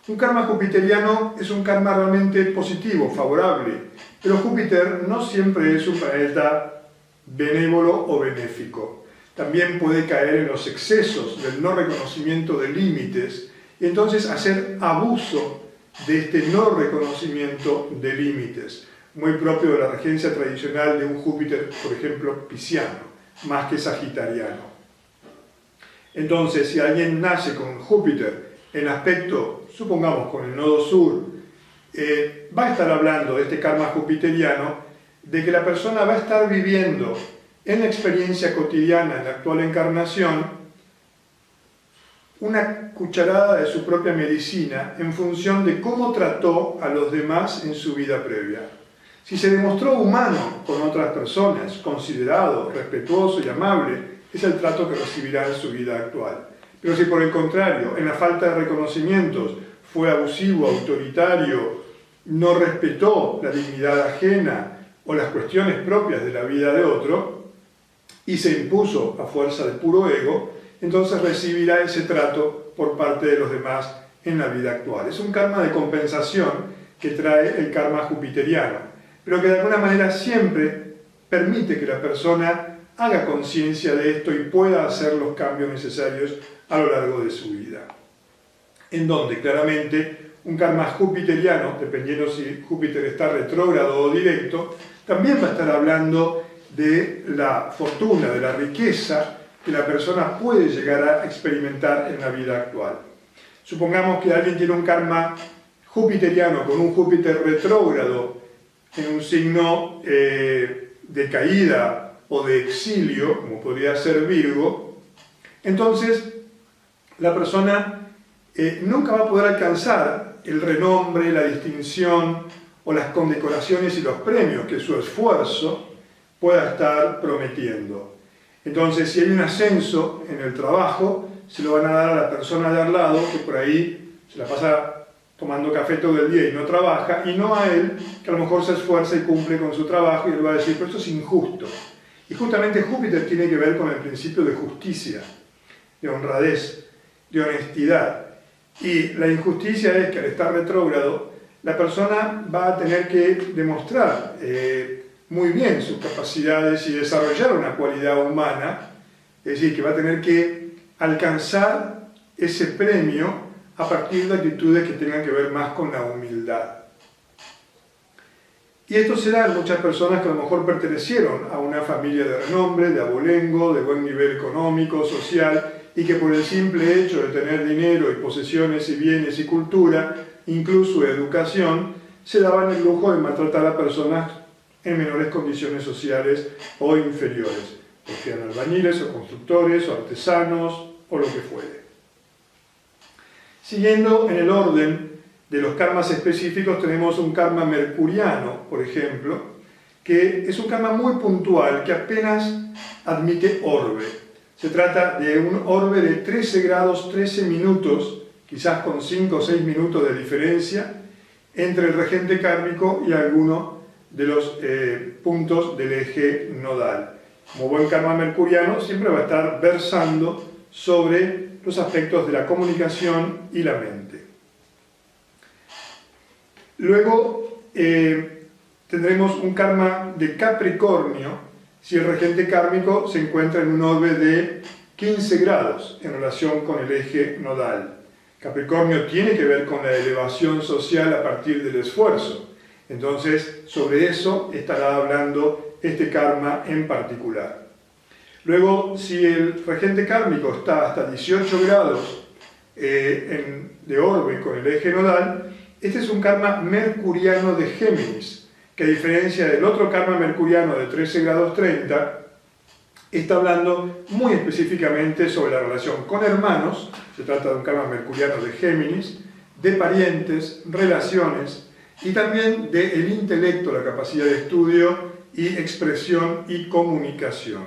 Speaker 1: Un karma jupiteriano es un karma realmente positivo, favorable, pero Júpiter no siempre es un planeta benévolo o benéfico. También puede caer en los excesos del no reconocimiento de límites y entonces hacer abuso de este no reconocimiento de límites, muy propio de la regencia tradicional de un Júpiter, por ejemplo, pisciano, más que sagitariano. Entonces, si alguien nace con Júpiter en aspecto, supongamos con el nodo sur, va a estar hablando de este karma jupiteriano, de que la persona va a estar viviendo en la experiencia cotidiana, en la actual encarnación, una cucharada de su propia medicina en función de cómo trató a los demás en su vida previa. Si se demostró humano con otras personas, considerado, respetuoso y amable, es el trato que recibirá en su vida actual. Pero si por el contrario, en la falta de reconocimientos, fue abusivo, autoritario, no respetó la dignidad ajena o las cuestiones propias de la vida de otro, y se impuso a fuerza de puro ego, entonces recibirá ese trato por parte de los demás en la vida actual. Es un karma de compensación que trae el karma jupiteriano, pero que de alguna manera siempre permite que la persona haga conciencia de esto y pueda hacer los cambios necesarios a lo largo de su vida. En donde claramente un karma jupiteriano, dependiendo si Júpiter está retrógrado o directo, también va a estar hablando de la fortuna, de la riqueza que la persona puede llegar a experimentar en la vida actual. Supongamos que alguien tiene un karma jupiteriano con un Júpiter retrógrado en un signo de caída o de exilio, como podría ser Virgo, entonces la persona nunca va a poder alcanzar el renombre, la distinción o las condecoraciones y los premios que su esfuerzo pueda estar prometiendo. Entonces, si hay un ascenso en el trabajo, se lo van a dar a la persona de al lado, que por ahí se la pasa tomando café todo el día y no trabaja, y no a él, que a lo mejor se esfuerza y cumple con su trabajo, y él va a decir, pero esto es injusto. Y justamente Júpiter tiene que ver con el principio de justicia, de honradez, de honestidad. Y la injusticia es que al estar retrógrado, la persona va a tener que demostrar muy bien sus capacidades y desarrollar una cualidad humana, es decir, que va a tener que alcanzar ese premio a partir de actitudes que tengan que ver más con la humildad. Y esto se da en muchas personas que a lo mejor pertenecieron a una familia de renombre, de abolengo, de buen nivel económico, social, y que por el simple hecho de tener dinero y posesiones y bienes y cultura, incluso educación, se daban el lujo de maltratar a personas en menores condiciones sociales o inferiores, porque eran albañiles o constructores o artesanos o lo que fuere. Siguiendo en el orden de los karmas específicos, tenemos un karma mercuriano, por ejemplo, que es un karma muy puntual que apenas admite orbe. Se trata de un orbe de 13 grados 13 minutos, quizás con 5 o 6 minutos de diferencia, entre el regente kármico y alguno de los puntos del eje nodal. Como buen karma mercuriano, siempre va a estar versando sobre los aspectos de la comunicación y la mente. Luego tendremos un karma de Capricornio, si el regente kármico se encuentra en un orbe de 15 grados en relación con el eje nodal. Capricornio tiene que ver con la elevación social a partir del esfuerzo. Entonces, sobre eso estará hablando este karma en particular. Luego, si el regente kármico está hasta 18 grados de orbe con el eje nodal, este es un karma mercuriano de Géminis, que a diferencia del otro karma mercuriano de 13 grados 30, está hablando muy específicamente sobre la relación con hermanos, se trata de un karma mercuriano de Géminis, de parientes, relaciones, y también del intelecto, la capacidad de estudio y expresión y comunicación.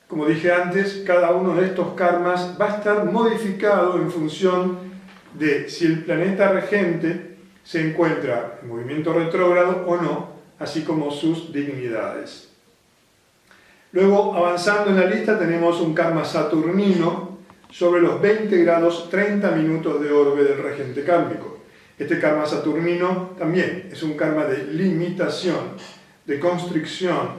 Speaker 1: Como dije antes, cada uno de estos karmas va a estar modificado en función de si el planeta regente se encuentra en movimiento retrógrado o no, así como sus dignidades. Luego, avanzando en la lista, tenemos un karma saturnino sobre los 20 grados 30 minutos de orbe del regente kármico. Este karma saturnino también es un karma de limitación, de constricción,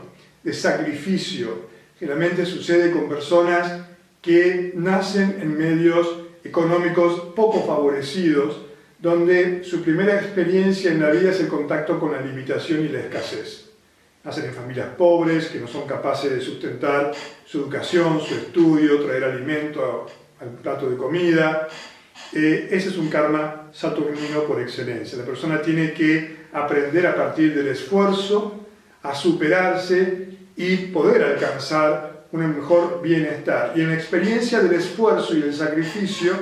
Speaker 1: de sacrificio. Generalmente sucede con personas que nacen en medios económicos poco favorecidos, donde su primera experiencia en la vida es el contacto con la limitación y la escasez. Nacen en familias pobres que no son capaces de sustentar su educación, su estudio, traer alimento al plato de comida. Ese es un karma saturnino por excelencia. La persona tiene que aprender a partir del esfuerzo, a superarse y poder alcanzar un mejor bienestar. Y en la experiencia del esfuerzo y del sacrificio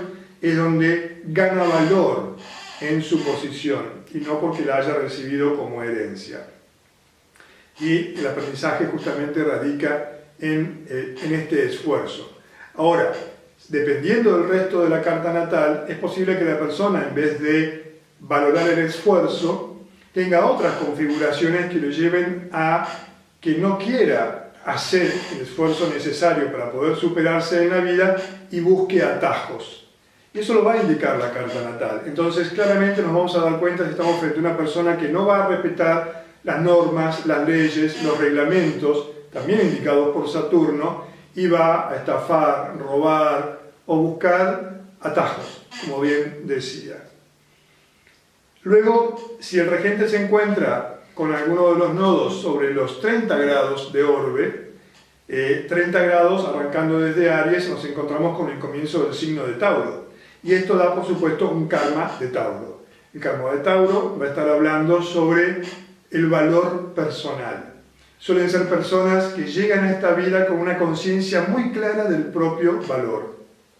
Speaker 1: es donde gana valor en su posición y no porque la haya recibido como herencia. Y el aprendizaje justamente radica en este esfuerzo. Ahora, dependiendo del resto de la carta natal, es posible que la persona, en vez de valorar el esfuerzo, tenga otras configuraciones que lo lleven a que no quiera hacer el esfuerzo necesario para poder superarse en la vida y busque atajos. Y eso lo va a indicar la carta natal. Entonces, claramente nos vamos a dar cuenta si estamos frente a una persona que no va a respetar las normas, las leyes, los reglamentos, también indicados por Saturno, y va a estafar, robar o buscar atajos, como bien decía. Luego, si el regente se encuentra con alguno de los nodos sobre los 30 grados de orbe, 30 grados arrancando desde Aries, nos encontramos con el comienzo del signo de Tauro. Y esto da, por supuesto, un karma de Tauro. El karma de Tauro va a estar hablando sobre el valor personal. Suelen ser personas que llegan a esta vida con una conciencia muy clara del propio valor,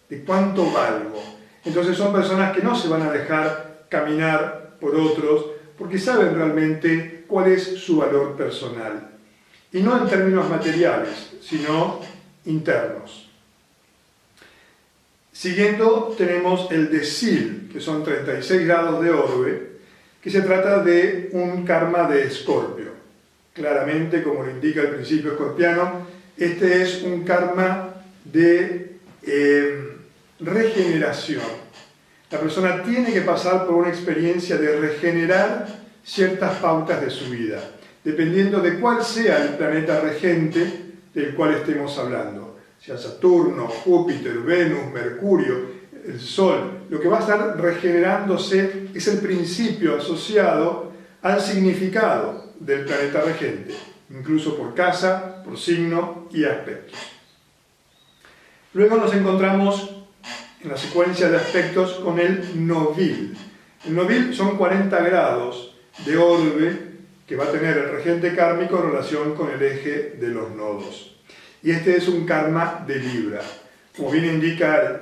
Speaker 1: de cuánto valgo. Entonces son personas que no se van a dejar caminar por otros, porque saben realmente cuál es su valor personal. Y no en términos materiales, sino internos. Siguiendo tenemos el Desil, que son 36 grados de orbe, que se trata de un karma de Escorpio. Claramente, como lo indica el principio escorpiano, este es un karma de regeneración. La persona tiene que pasar por una experiencia de regenerar ciertas pautas de su vida, dependiendo de cuál sea el planeta regente del cual estemos hablando, sea Saturno, Júpiter, Venus, Mercurio, el Sol. Lo que va a estar regenerándose es el principio asociado al significado del planeta regente, incluso por casa, por signo y aspectos. Luego nos encontramos en la secuencia de aspectos con el Novil. El Novil son 40 grados de orbe que va a tener el regente kármico en relación con el eje de los nodos. Y este es un karma de Libra. Como bien indica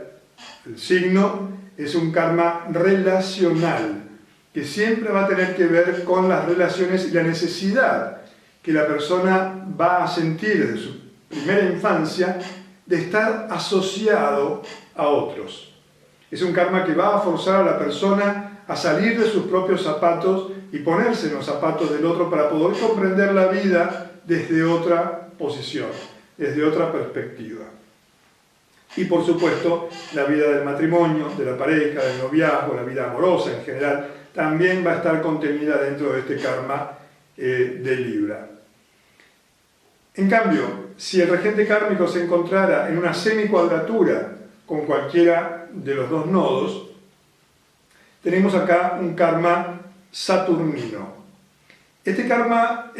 Speaker 1: el signo, es un karma relacional, que siempre va a tener que ver con las relaciones y la necesidad que la persona va a sentir desde su primera infancia de estar asociado a otros. Es un karma que va a forzar a la persona a salir de sus propios zapatos y ponerse en los zapatos del otro para poder comprender la vida desde otra posición, desde otra perspectiva. Y por supuesto, la vida del matrimonio, de la pareja, del noviazgo, la vida amorosa en general, también va a estar contenida dentro de este karma de Libra. En cambio, si el regente kármico se encontrara en una semicuadratura con cualquiera de los dos nodos, tenemos acá un karma saturnino. Este karma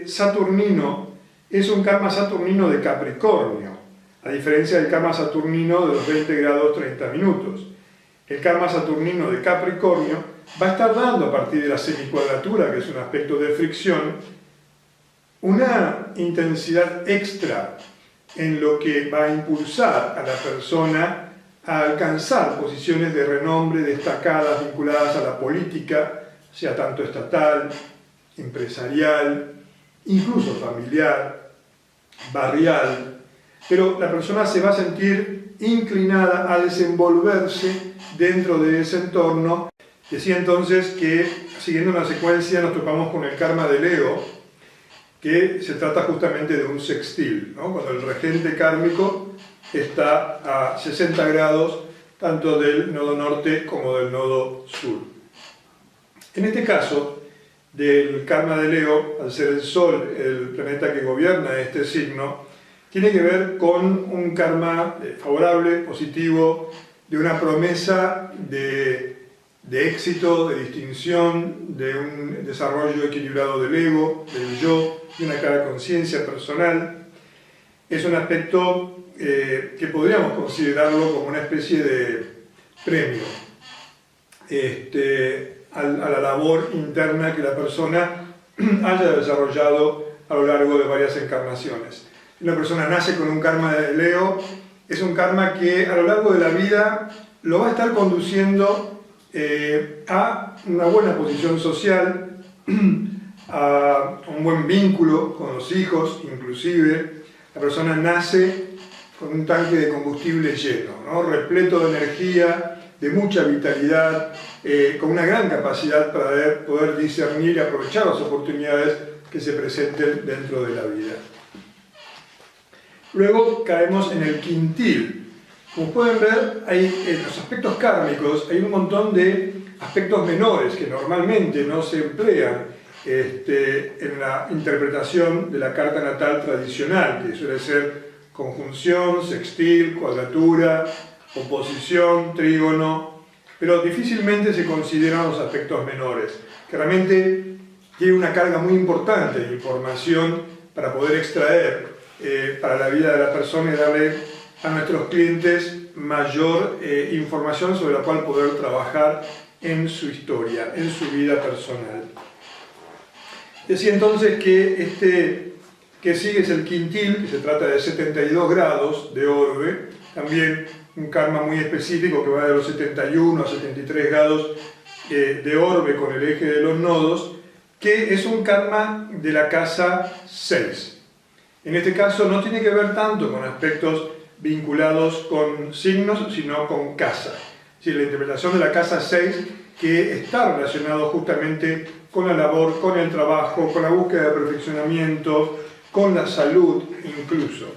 Speaker 1: saturnino es un karma saturnino de Capricornio, a diferencia del karma saturnino de los 20 grados 30 minutos. El karma saturnino de Capricornio va a estar dando a partir de la semicuadratura, que es un aspecto de fricción, una intensidad extra en lo que va a impulsar a la persona a alcanzar posiciones de renombre destacadas vinculadas a la política, sea tanto estatal, empresarial, incluso familiar, barrial, pero la persona se va a sentir inclinada a desenvolverse dentro de ese entorno. Decía entonces que, siguiendo una secuencia, nos topamos con el karma de Leo, que se trata justamente de un sextil, ¿no? Cuando el regente kármico está a 60 grados tanto del nodo norte como del nodo sur. En este caso, del karma de Leo, al ser el Sol el planeta que gobierna este signo, tiene que ver con un karma favorable, positivo, de una promesa de éxito, de distinción, de un desarrollo equilibrado del ego, del yo, de una clara conciencia personal. Es un aspecto que podríamos considerarlo como una especie de premio a la labor interna que la persona haya desarrollado a lo largo de varias encarnaciones. Si una persona nace con un karma de Leo, es un karma que a lo largo de la vida lo va a estar conduciendo a una buena posición social, a un buen vínculo con los hijos, inclusive. La persona nace con un tanque de combustible lleno, ¿no? Repleto de energía, de mucha vitalidad, con una gran capacidad para poder discernir y aprovechar las oportunidades que se presenten dentro de la vida. Luego caemos en el quintil. Como pueden ver, en los aspectos kármicos hay un montón de aspectos menores que normalmente no se emplean en la interpretación de la carta natal tradicional, que suele ser conjunción, sextil, cuadratura, oposición, trígono, pero difícilmente se consideran los aspectos menores, que realmente tiene una carga muy importante de información para poder extraer para la vida de la persona y darle a nuestros clientes mayor información sobre la cual poder trabajar en su historia, en su vida personal. Decía entonces que este que sigue es el quintil, que se trata de 72 grados de orbe, también un karma muy específico que va de los 71 a 73 grados de orbe con el eje de los nodos, que es un karma de la casa 6. En este caso no tiene que ver tanto con aspectos vinculados con signos, sino con casa. Es decir, la interpretación de la casa 6 que está relacionado justamente con la labor, con el trabajo, con la búsqueda de perfeccionamiento, con la salud incluso.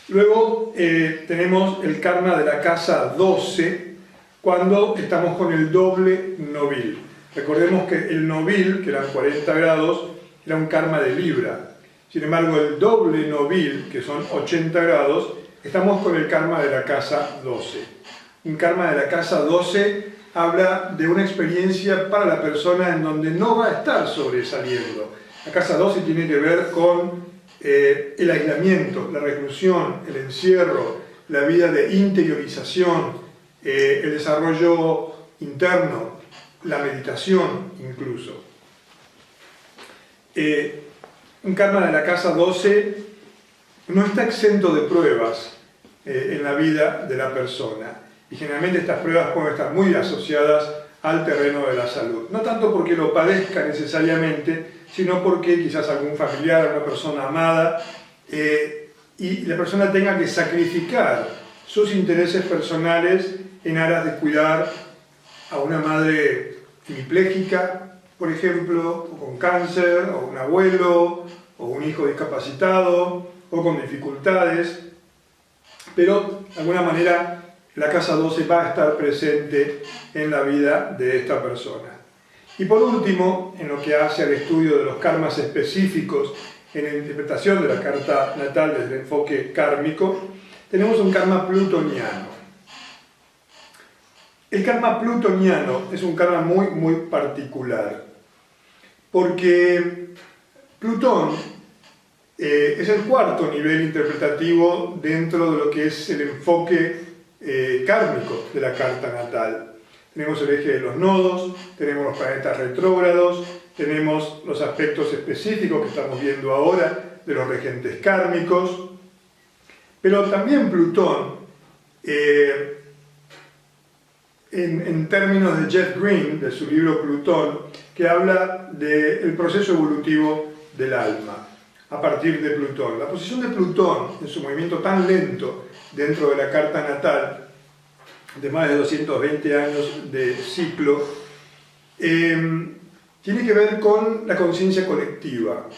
Speaker 1: Luego tenemos el karma de la casa 12 cuando estamos con el doble novil. Recordemos que el novil, que eran 40 grados, era un karma de Libra. Sin embargo, el doble novil, que son 80 grados, estamos con el karma de la casa 12. Un karma de la casa 12 habla de una experiencia para la persona en donde no va a estar sobresaliendo. La casa 12 tiene que ver con el aislamiento, la reclusión, el encierro, la vida de interiorización, el desarrollo interno, la meditación incluso. Un karma de la casa 12 no está exento de pruebas en la vida de la persona. Y generalmente estas pruebas pueden estar muy asociadas al terreno de la salud. No tanto porque lo padezca necesariamente, sino porque quizás algún familiar, una persona amada, y la persona tenga que sacrificar sus intereses personales en aras de cuidar a una madre hemipléjica, por ejemplo, o con cáncer, o un abuelo, o un hijo discapacitado, o con dificultades, pero de alguna manera la casa 12 va a estar presente en la vida de esta persona. Y por último, en lo que hace al estudio de los karmas específicos en la interpretación de la carta natal desde el enfoque kármico, tenemos un karma plutoniano. El karma plutoniano es un karma muy particular, porque Plutón es el cuarto nivel interpretativo dentro de lo que es el enfoque kármico de la carta natal. Tenemos el eje de los nodos, tenemos los planetas retrógrados, tenemos los aspectos específicos que estamos viendo ahora de los regentes kármicos, pero también Plutón, en términos de Jeff Green, de su libro Plutón, que habla del proceso evolutivo del alma a partir de Plutón. La posición de Plutón en su movimiento tan lento dentro de la carta natal, de más de 220 años de ciclo, tiene que ver con la conciencia colectiva,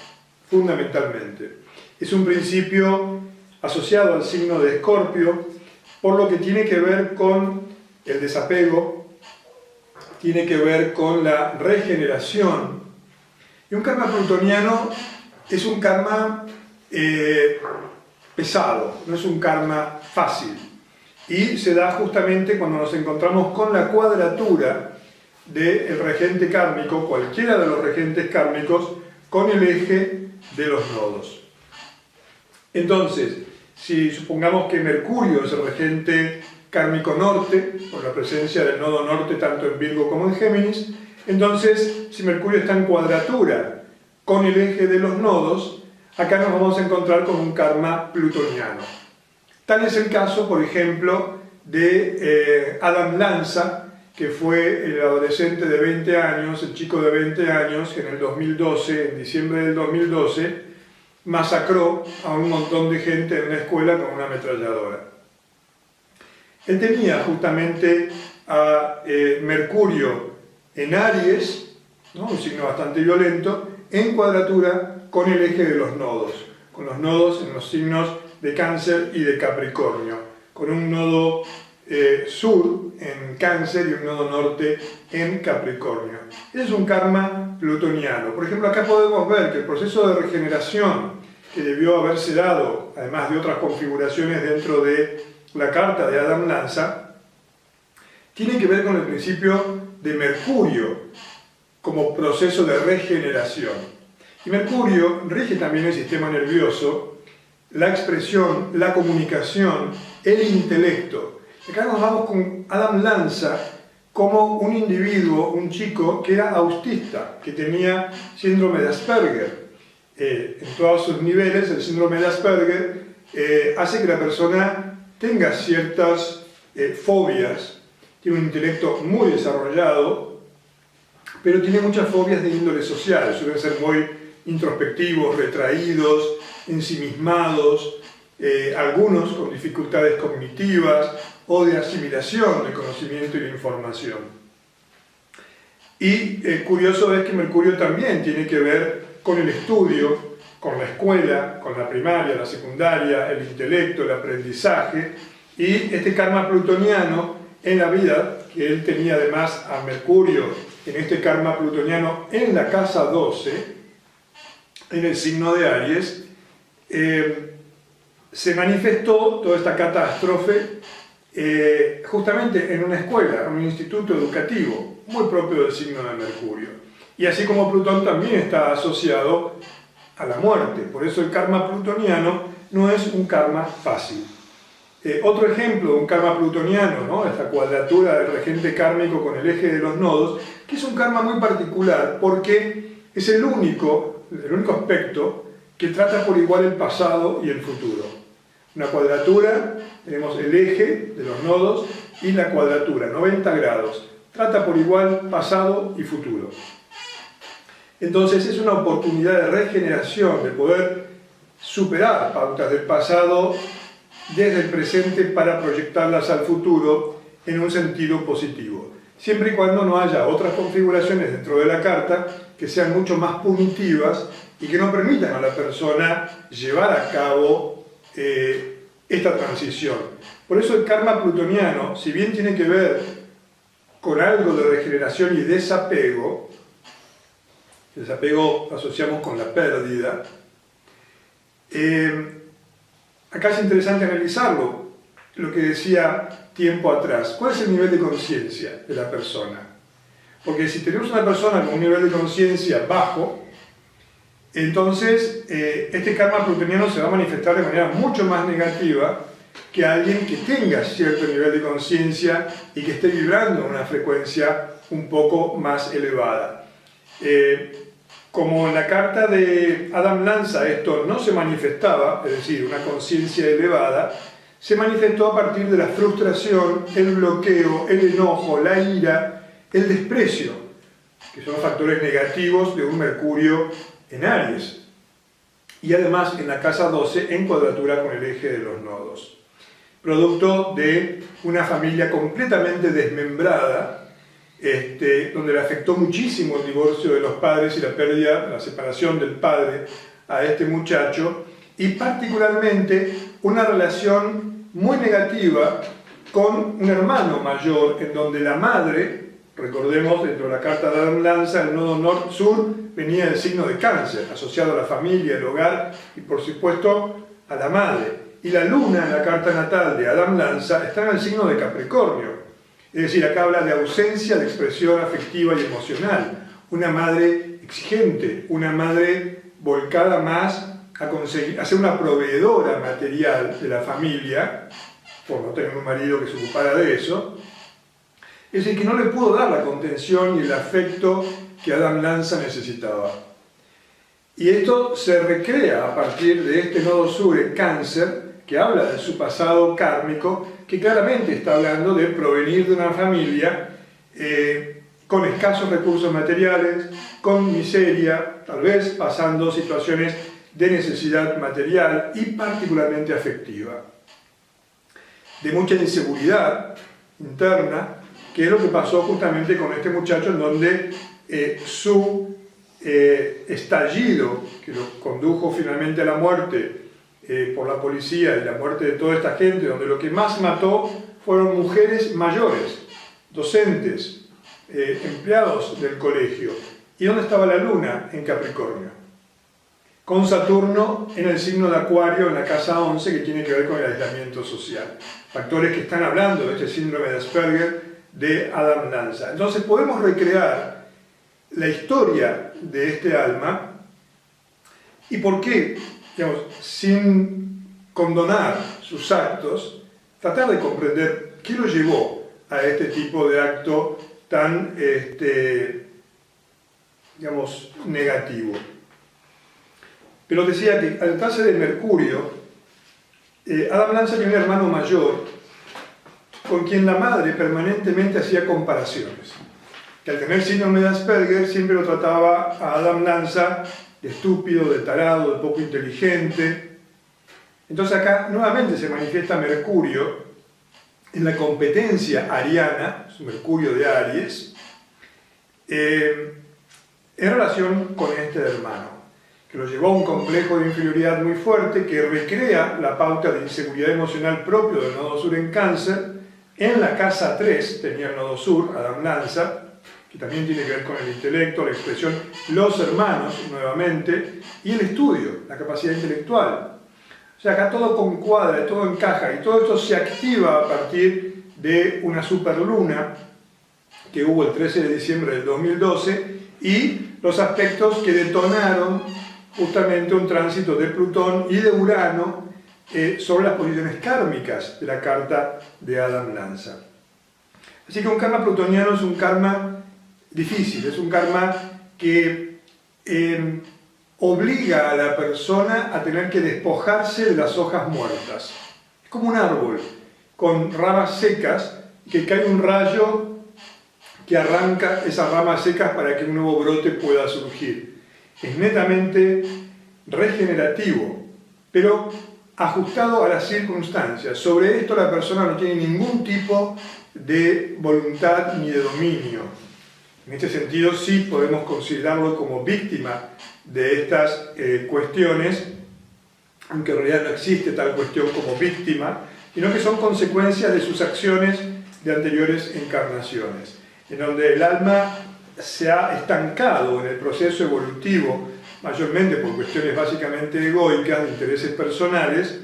Speaker 1: fundamentalmente. Es un principio asociado al signo de Escorpio, por lo que tiene que ver con el desapego, tiene que ver con la regeneración. Y un karma plutoniano es un karma pesado, no es un karma fácil. Y se da justamente cuando nos encontramos con la cuadratura del regente kármico, cualquiera de los regentes kármicos, con el eje de los nodos. Entonces, si supongamos que Mercurio es el regente kármico norte, por la presencia del nodo norte tanto en Virgo como en Géminis, entonces, si Mercurio está en cuadratura con el eje de los nodos, acá nos vamos a encontrar con un karma plutoniano. Tal es el caso, por ejemplo, de Adam Lanza, que fue el adolescente de 20 años, el chico de 20 años, que en el 2012, en diciembre del 2012, masacró a un montón de gente en una escuela con una ametralladora. Él tenía justamente a Mercurio en Aries, ¿no? Un signo bastante violento, en cuadratura con el eje de los nodos, con los nodos en los signos de Cáncer y de Capricornio, con un nodo sur en Cáncer y un nodo norte en Capricornio. Ese es un karma plutoniano. Por ejemplo, acá podemos ver que el proceso de regeneración que debió haberse dado, además de otras configuraciones dentro de la carta de Adam Lanza, tiene que ver con el principio de Mercurio como proceso de regeneración. Y Mercurio rige también el sistema nervioso, la expresión, la comunicación, el intelecto. Acá nos vamos con Adam Lanza como un individuo, un chico que era autista, que tenía síndrome de Asperger. En todos sus niveles, el síndrome de Asperger hace que la persona tenga ciertas fobias, tiene un intelecto muy desarrollado, pero tiene muchas fobias de índole social, suelen ser muy introspectivos, retraídos, ensimismados, algunos con dificultades cognitivas o de asimilación del conocimiento y la información. Y curioso es que Mercurio también tiene que ver con el estudio, con la escuela, con la primaria, la secundaria, el intelecto, el aprendizaje, y este karma plutoniano en la vida, que él tenía además a Mercurio en este karma plutoniano en la casa 12, en el signo de Aries, se manifestó toda esta catástrofe justamente en una escuela, en un instituto educativo, muy propio del signo de Mercurio. Y así como Plutón también está asociado a la muerte, por eso el karma plutoniano no es un karma fácil. Otro ejemplo de un karma plutoniano, ¿no? Esta cuadratura del regente kármico con el eje de los nodos, que es un karma muy particular porque es el único aspecto que trata por igual el pasado y el futuro. Una cuadratura, tenemos el eje de los nodos y la cuadratura, 90 grados. Trata por igual pasado y futuro. Entonces es una oportunidad de regeneración, de poder superar pautas del pasado desde el presente para proyectarlas al futuro en un sentido positivo. Siempre y cuando no haya otras configuraciones dentro de la carta que sean mucho más punitivas y que no permitan a la persona llevar a cabo esta transición. Por eso el karma plutoniano, si bien tiene que ver con algo de regeneración y desapego, el desapego lo asociamos con la pérdida, acá es interesante analizarlo, lo que decía tiempo atrás. ¿Cuál es el nivel de conciencia de la persona? Porque si tenemos una persona con un nivel de conciencia bajo, entonces este karma plutoniano se va a manifestar de manera mucho más negativa que alguien que tenga cierto nivel de conciencia y que esté vibrando en una frecuencia un poco más elevada. Como en la carta de Adam Lanza esto no se manifestaba, es decir, una conciencia elevada, se manifestó a partir de la frustración, el bloqueo, el enojo, la ira, el desprecio, que son factores negativos de un Mercurio en Aries. Y además en la casa 12 en cuadratura con el eje de los nodos. Producto de una familia completamente desmembrada, donde le afectó muchísimo el divorcio de los padres y la pérdida, la separación del padre a este muchacho, y particularmente una relación muy negativa con un hermano mayor, en donde la madre, recordemos dentro de la carta de Adam Lanza, el nodo norte-sur venía del signo de Cáncer, asociado a la familia, el hogar y por supuesto a la madre. Y la luna en la carta natal de Adam Lanza está en el signo de Capricornio. Es decir, acá habla de ausencia de expresión afectiva y emocional. Una madre exigente, una madre volcada más a conseguir, a ser una proveedora material de la familia, por no tener un marido que se ocupara de eso. Es decir, que no le pudo dar la contención y el afecto que Adam Lanza necesitaba. Y esto se recrea a partir de este nodo sur en Cáncer, que habla de su pasado kármico, que claramente está hablando de provenir de una familia con escasos recursos materiales, con miseria, tal vez pasando situaciones de necesidad material y particularmente afectiva. De mucha inseguridad interna, que es lo que pasó justamente con este muchacho, en donde su estallido que lo condujo finalmente a la muerte por la policía y la muerte de toda esta gente, donde lo que más mató fueron mujeres mayores, docentes, empleados del colegio. ¿Y dónde estaba la luna? En Capricornio, con Saturno en el signo de Acuario, en la casa 11, que tiene que ver con el aislamiento social. Factores que están hablando de este síndrome de Asperger de Adam Lanza. Entonces podemos recrear la historia de este alma y por qué, digamos, sin condonar sus actos, tratar de comprender qué lo llevó a este tipo de acto tan, digamos, negativo. Pero decía que al tratarse de Mercurio, Adam Lanza tenía un hermano mayor con quien la madre permanentemente hacía comparaciones. Que al tener síndrome de Asperger siempre lo trataba a Adam Lanza de estúpido, de tarado, de poco inteligente. Entonces acá nuevamente se manifiesta Mercurio en la competencia ariana, su Mercurio de Aries, en relación con este hermano, que lo llevó a un complejo de inferioridad muy fuerte que recrea la pauta de inseguridad emocional propio del nodo sur en Cáncer. En la casa 3 tenía el nodo sur, Adam Lanza, que también tiene que ver con el intelecto, la expresión, los hermanos, nuevamente, y el estudio, la capacidad intelectual. O sea, acá todo concuadra, todo encaja, y todo esto se activa a partir de una superluna que hubo el 13 de diciembre del 2012, y los aspectos que detonaron justamente un tránsito de Plutón y de Urano sobre las posiciones kármicas de la carta de Adam Lanza. Así que un karma plutoniano es un karma difícil, es un karma que obliga a la persona a tener que despojarse de las hojas muertas. Es como un árbol con ramas secas, que cae un rayo que arranca esas ramas secas para que un nuevo brote pueda surgir. Es netamente regenerativo, pero ajustado a las circunstancias. Sobre esto la persona no tiene ningún tipo de voluntad ni de dominio. En este sentido sí podemos considerarlo como víctima de estas cuestiones, aunque en realidad no existe tal cuestión como víctima, sino que son consecuencias de sus acciones de anteriores encarnaciones, en donde el alma se ha estancado en el proceso evolutivo, mayormente por cuestiones básicamente egoicas, de intereses personales,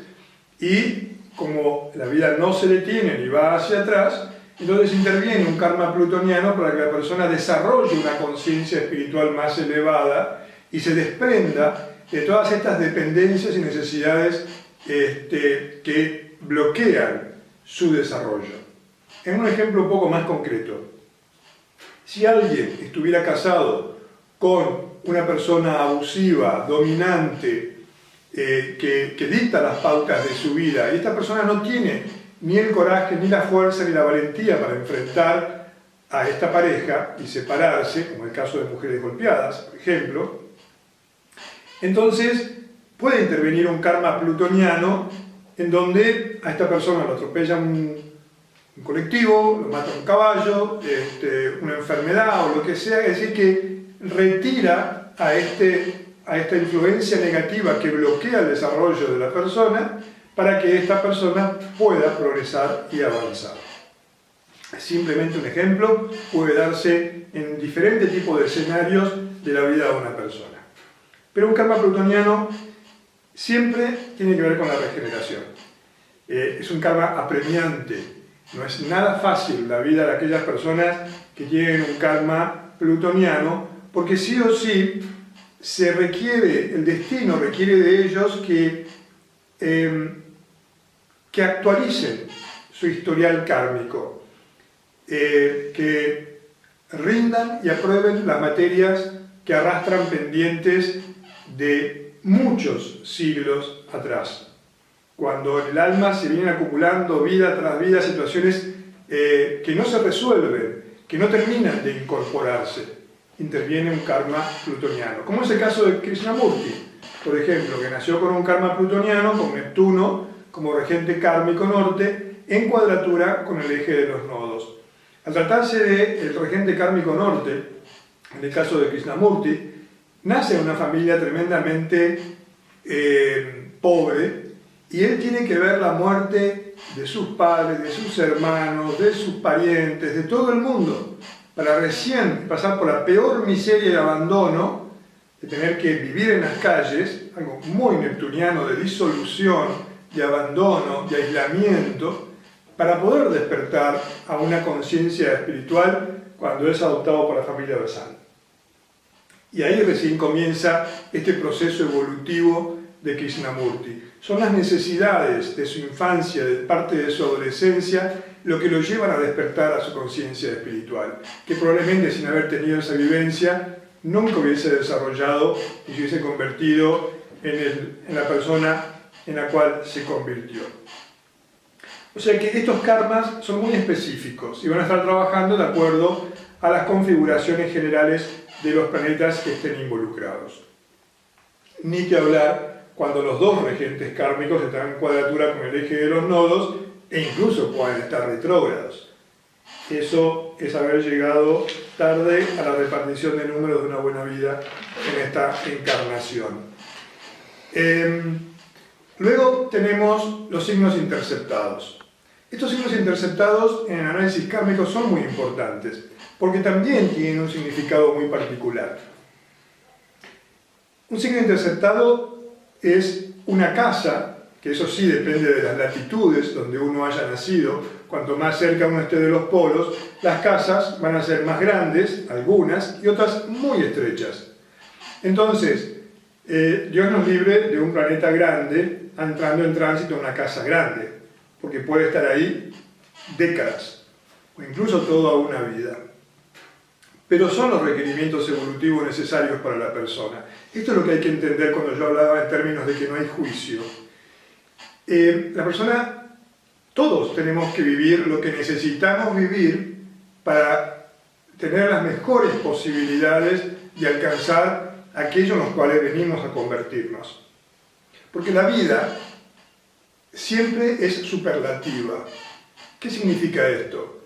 Speaker 1: y como la vida no se detiene ni va hacia atrás, entonces interviene un karma plutoniano para que la persona desarrolle una conciencia espiritual más elevada y se desprenda de todas estas dependencias y necesidades que bloquean su desarrollo. En un ejemplo un poco más concreto, si alguien estuviera casado con una persona abusiva, dominante, que dicta las pautas de su vida, y esta persona no tiene ni el coraje, ni la fuerza, ni la valentía para enfrentar a esta pareja y separarse, como el caso de mujeres golpeadas, por ejemplo, entonces puede intervenir un karma plutoniano en donde a esta persona lo atropella un colectivo, lo mata un caballo, una enfermedad o lo que sea, es decir, que retira a esta influencia negativa que bloquea el desarrollo de la persona para que esta persona pueda progresar y avanzar. Simplemente un ejemplo puede darse en diferentes tipos de escenarios de la vida de una persona. Pero un karma plutoniano siempre tiene que ver con la regeneración. Es un karma apremiante. No es nada fácil la vida de aquellas personas que tienen un karma plutoniano, porque sí o sí se requiere, el destino requiere de ellos que actualicen su historial kármico, que rindan y aprueben las materias que arrastran pendientes de muchos siglos atrás. Cuando en el alma se vienen acumulando vida tras vida situaciones que no se resuelven, que no terminan de incorporarse, interviene un karma plutoniano. Como es el caso de Krishnamurti, por ejemplo, que nació con un karma plutoniano, con Neptuno como regente kármico norte, en cuadratura con el eje de los nodos. Al tratarse del regente kármico norte, en el caso de Krishnamurti, nace en una familia tremendamente pobre, y él tiene que ver la muerte de sus padres, de sus hermanos, de sus parientes, de todo el mundo, para recién pasar por la peor miseria y abandono de tener que vivir en las calles, algo muy neptuniano de disolución, de abandono, de aislamiento, para poder despertar a una conciencia espiritual cuando es adoptado por la familia basal. Y ahí recién comienza este proceso evolutivo de Krishnamurti. Son las necesidades de su infancia, de parte de su adolescencia, lo que lo llevan a despertar a su conciencia espiritual, que probablemente sin haber tenido esa vivencia nunca hubiese desarrollado y se hubiese convertido en la persona en la cual se convirtió. O sea que estos karmas son muy específicos y van a estar trabajando de acuerdo a las configuraciones generales de los planetas que estén involucrados. Ni que hablar cuando los dos regentes kármicos están en cuadratura con el eje de los nodos e incluso pueden estar retrógrados. Eso es haber llegado tarde a la repartición de números de una buena vida en esta encarnación. Luego tenemos los signos interceptados. Estos signos interceptados en el análisis kármico son muy importantes porque también tienen un significado muy particular. Un signo interceptado es una casa, que eso sí depende de las latitudes donde uno haya nacido. Cuanto más cerca uno esté de los polos, las casas van a ser más grandes, algunas, y otras muy estrechas. Entonces, Dios nos libre de un planeta grande entrando en tránsito en una casa grande, porque puede estar ahí décadas, o incluso toda una vida. Pero son los requerimientos evolutivos necesarios para la persona. Esto es lo que hay que entender cuando yo hablaba en términos de que no hay juicio. La persona, todos tenemos que vivir lo que necesitamos vivir para tener las mejores posibilidades de alcanzar aquello en los cuales venimos a convertirnos. Porque la vida siempre es superlativa. ¿Qué significa esto?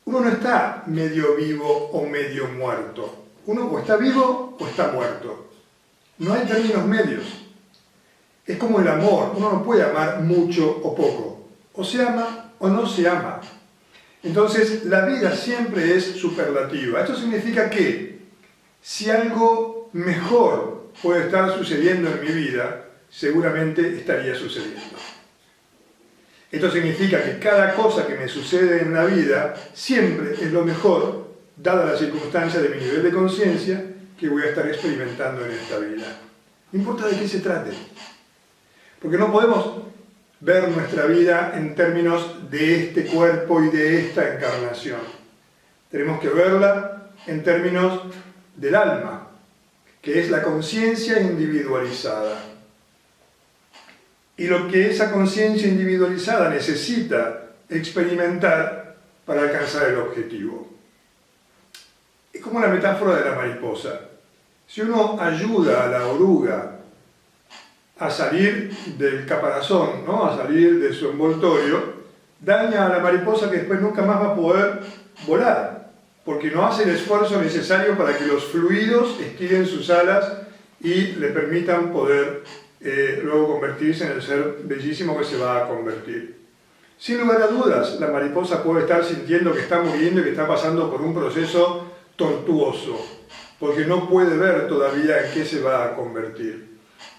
Speaker 1: Uno no está medio vivo o medio muerto. Uno o está vivo o está muerto. No hay términos medios. Es como el amor. Uno no puede amar mucho o poco. O se ama o no se ama. Entonces, la vida siempre es superlativa. Esto significa que si algo mejor puede estar sucediendo en mi vida, seguramente estaría sucediendo. Esto significa que cada cosa que me sucede en la vida siempre es lo mejor, dada la circunstancia de mi nivel de conciencia, que voy a estar experimentando en esta vida. No importa de qué se trate. Porque no podemos ver nuestra vida en términos de este cuerpo y de esta encarnación. Tenemos que verla en términos del alma, que es la conciencia individualizada. Y lo que esa conciencia individualizada necesita experimentar para alcanzar el objetivo. Es como la metáfora de la mariposa. Si uno ayuda a la oruga a salir del caparazón, ¿no? A salir de su envoltorio, daña a la mariposa que después nunca más va a poder volar, porque no hace el esfuerzo necesario para que los fluidos estiren sus alas y le permitan poder luego convertirse en el ser bellísimo que se va a convertir. Sin lugar a dudas, la mariposa puede estar sintiendo que está muriendo y que está pasando por un proceso tortuoso, porque no puede ver todavía en qué se va a convertir.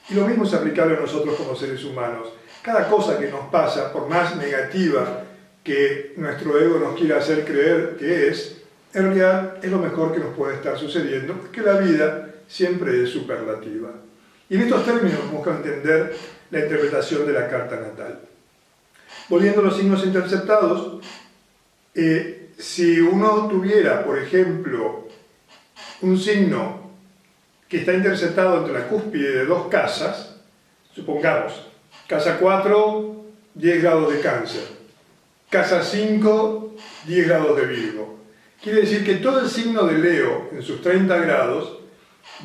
Speaker 1: Y lo mismo es aplicable a nosotros como seres humanos. Cada cosa que nos pasa, por más negativa que nuestro ego nos quiera hacer creer que es, en realidad es lo mejor que nos puede estar sucediendo, porque la vida siempre es superlativa. Y en estos términos vamos a entender la interpretación de la carta natal. Volviendo a los signos interceptados, si uno tuviera, por ejemplo, un signo que está interceptado entre la cúspide de dos casas, supongamos, casa 4, 10 grados de Cáncer, casa 5, 10 grados de Virgo. Quiere decir que todo el signo de Leo, en sus 30 grados,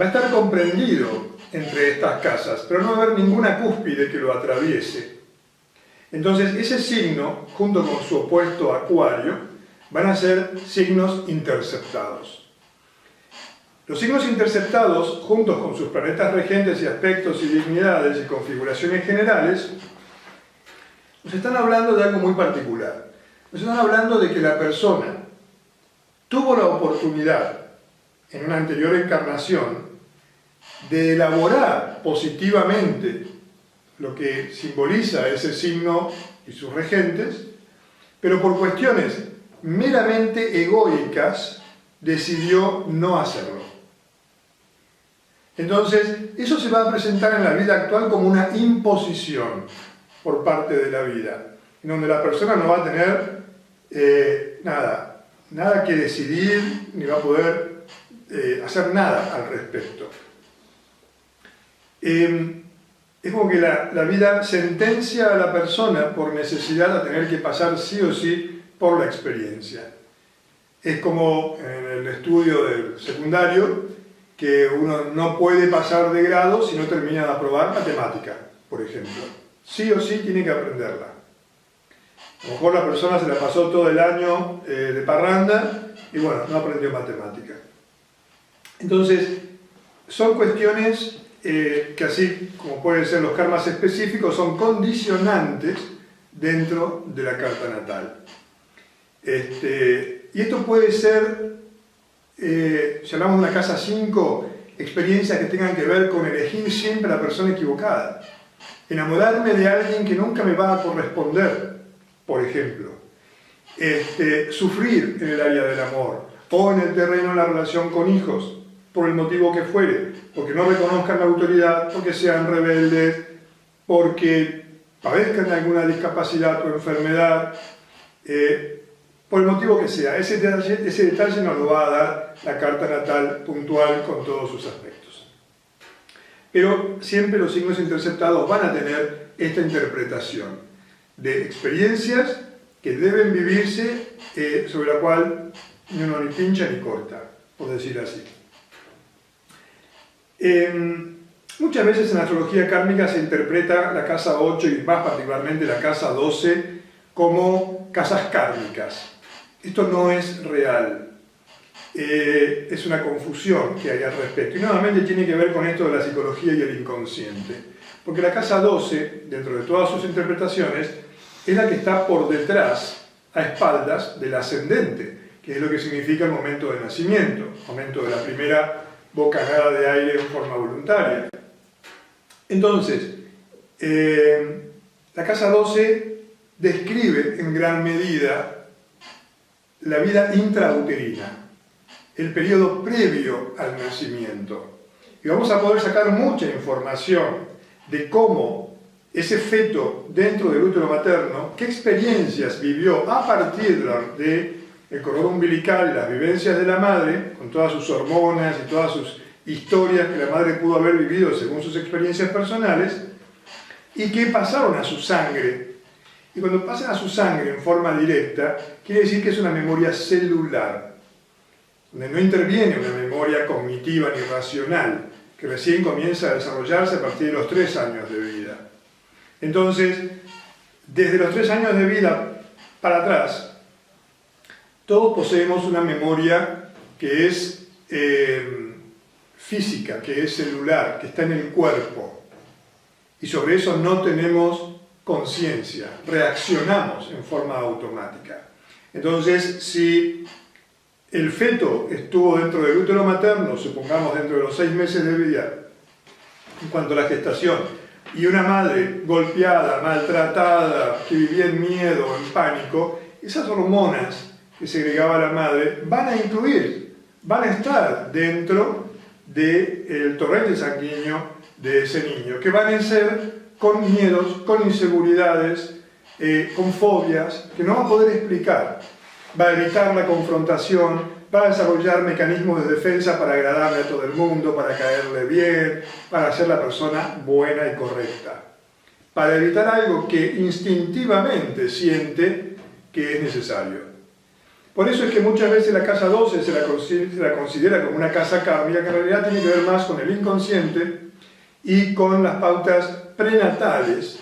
Speaker 1: va a estar comprendido entre estas casas, pero no va a haber ninguna cúspide que lo atraviese. Entonces, ese signo, junto con su opuesto Acuario, van a ser signos interceptados. Los signos interceptados, juntos con sus planetas regentes y aspectos y dignidades y configuraciones generales, nos están hablando de algo muy particular. Nos están hablando de que la persona tuvo la oportunidad, en una anterior encarnación, de elaborar positivamente lo que simboliza ese signo y sus regentes, pero por cuestiones meramente egoicas decidió no hacerlo. Entonces, eso se va a presentar en la vida actual como una imposición por parte de la vida, en donde la persona no va a tener nada que decidir, ni va a poder hacer nada al respecto. Es como que la vida sentencia a la persona por necesidad a tener que pasar sí o sí por la experiencia. Es como en el estudio del secundario, que uno no puede pasar de grado si no termina de aprobar matemática, por ejemplo. Sí o sí tiene que aprenderla. A lo mejor la persona se la pasó todo el año de parranda y bueno, no aprendió matemática. Entonces, son cuestiones que así como pueden ser los karmas específicos, son condicionantes dentro de la carta natal. Y esto puede ser, si hablamos de una casa 5, experiencias que tengan que ver con elegir siempre a la persona equivocada. Enamorarme de alguien que nunca me va a corresponder, por ejemplo. Sufrir en el área del amor o en el terreno de la relación con hijos, por el motivo que fuere, porque no reconozcan la autoridad, porque sean rebeldes, porque padezcan alguna discapacidad o enfermedad, por el motivo que sea. Ese detalle nos lo va a dar la carta natal puntual con todos sus aspectos. Pero siempre los signos interceptados van a tener esta interpretación de experiencias que deben vivirse, sobre la cual uno ni pincha ni corta, por decir así. Muchas veces en la astrología kármica se interpreta la casa 8 y más particularmente la casa 12 como casas kármicas. Esto no es real, es una confusión que hay al respecto. Y nuevamente tiene que ver con esto de la psicología y el inconsciente. Porque la casa 12, dentro de todas sus interpretaciones, es la que está por detrás, a espaldas del ascendente, que es lo que significa el momento de nacimiento, momento de la primera bocanada de aire en forma voluntaria. Entonces, la casa 12 describe en gran medida la vida intrauterina, el periodo previo al nacimiento. Y vamos a poder sacar mucha información de cómo ese feto dentro del útero materno, qué experiencias vivió a partir del cordón umbilical y las vivencias de la madre, con todas sus hormonas y todas sus historias que la madre pudo haber vivido según sus experiencias personales, y que pasaron a su sangre. Y cuando pasan a su sangre en forma directa, quiere decir que es una memoria celular, donde no interviene una memoria cognitiva ni racional, que recién comienza a desarrollarse a partir de los 3 años de vida. Entonces, desde los 3 años de vida para atrás, todos poseemos una memoria que es física, que es celular, que está en el cuerpo. Y sobre eso no tenemos conciencia, reaccionamos en forma automática. Entonces, si el feto estuvo dentro del útero materno, supongamos dentro de los 6 meses de vida, en cuanto a la gestación, y una madre golpeada, maltratada, que vivía en miedo, en pánico, esas hormonas que segregaba la madre van a estar dentro del torrente sanguíneo de ese niño, que van a ser con miedos, con inseguridades, con fobias, que no va a poder explicar. Va a evitar la confrontación, va a desarrollar mecanismos de defensa para agradarle a todo el mundo, para caerle bien, para ser la persona buena y correcta. Para evitar algo que instintivamente siente que es necesario. Por eso es que muchas veces la casa 12 se la considera como una casa kármica, que en realidad tiene que ver más con el inconsciente y con las pautas prenatales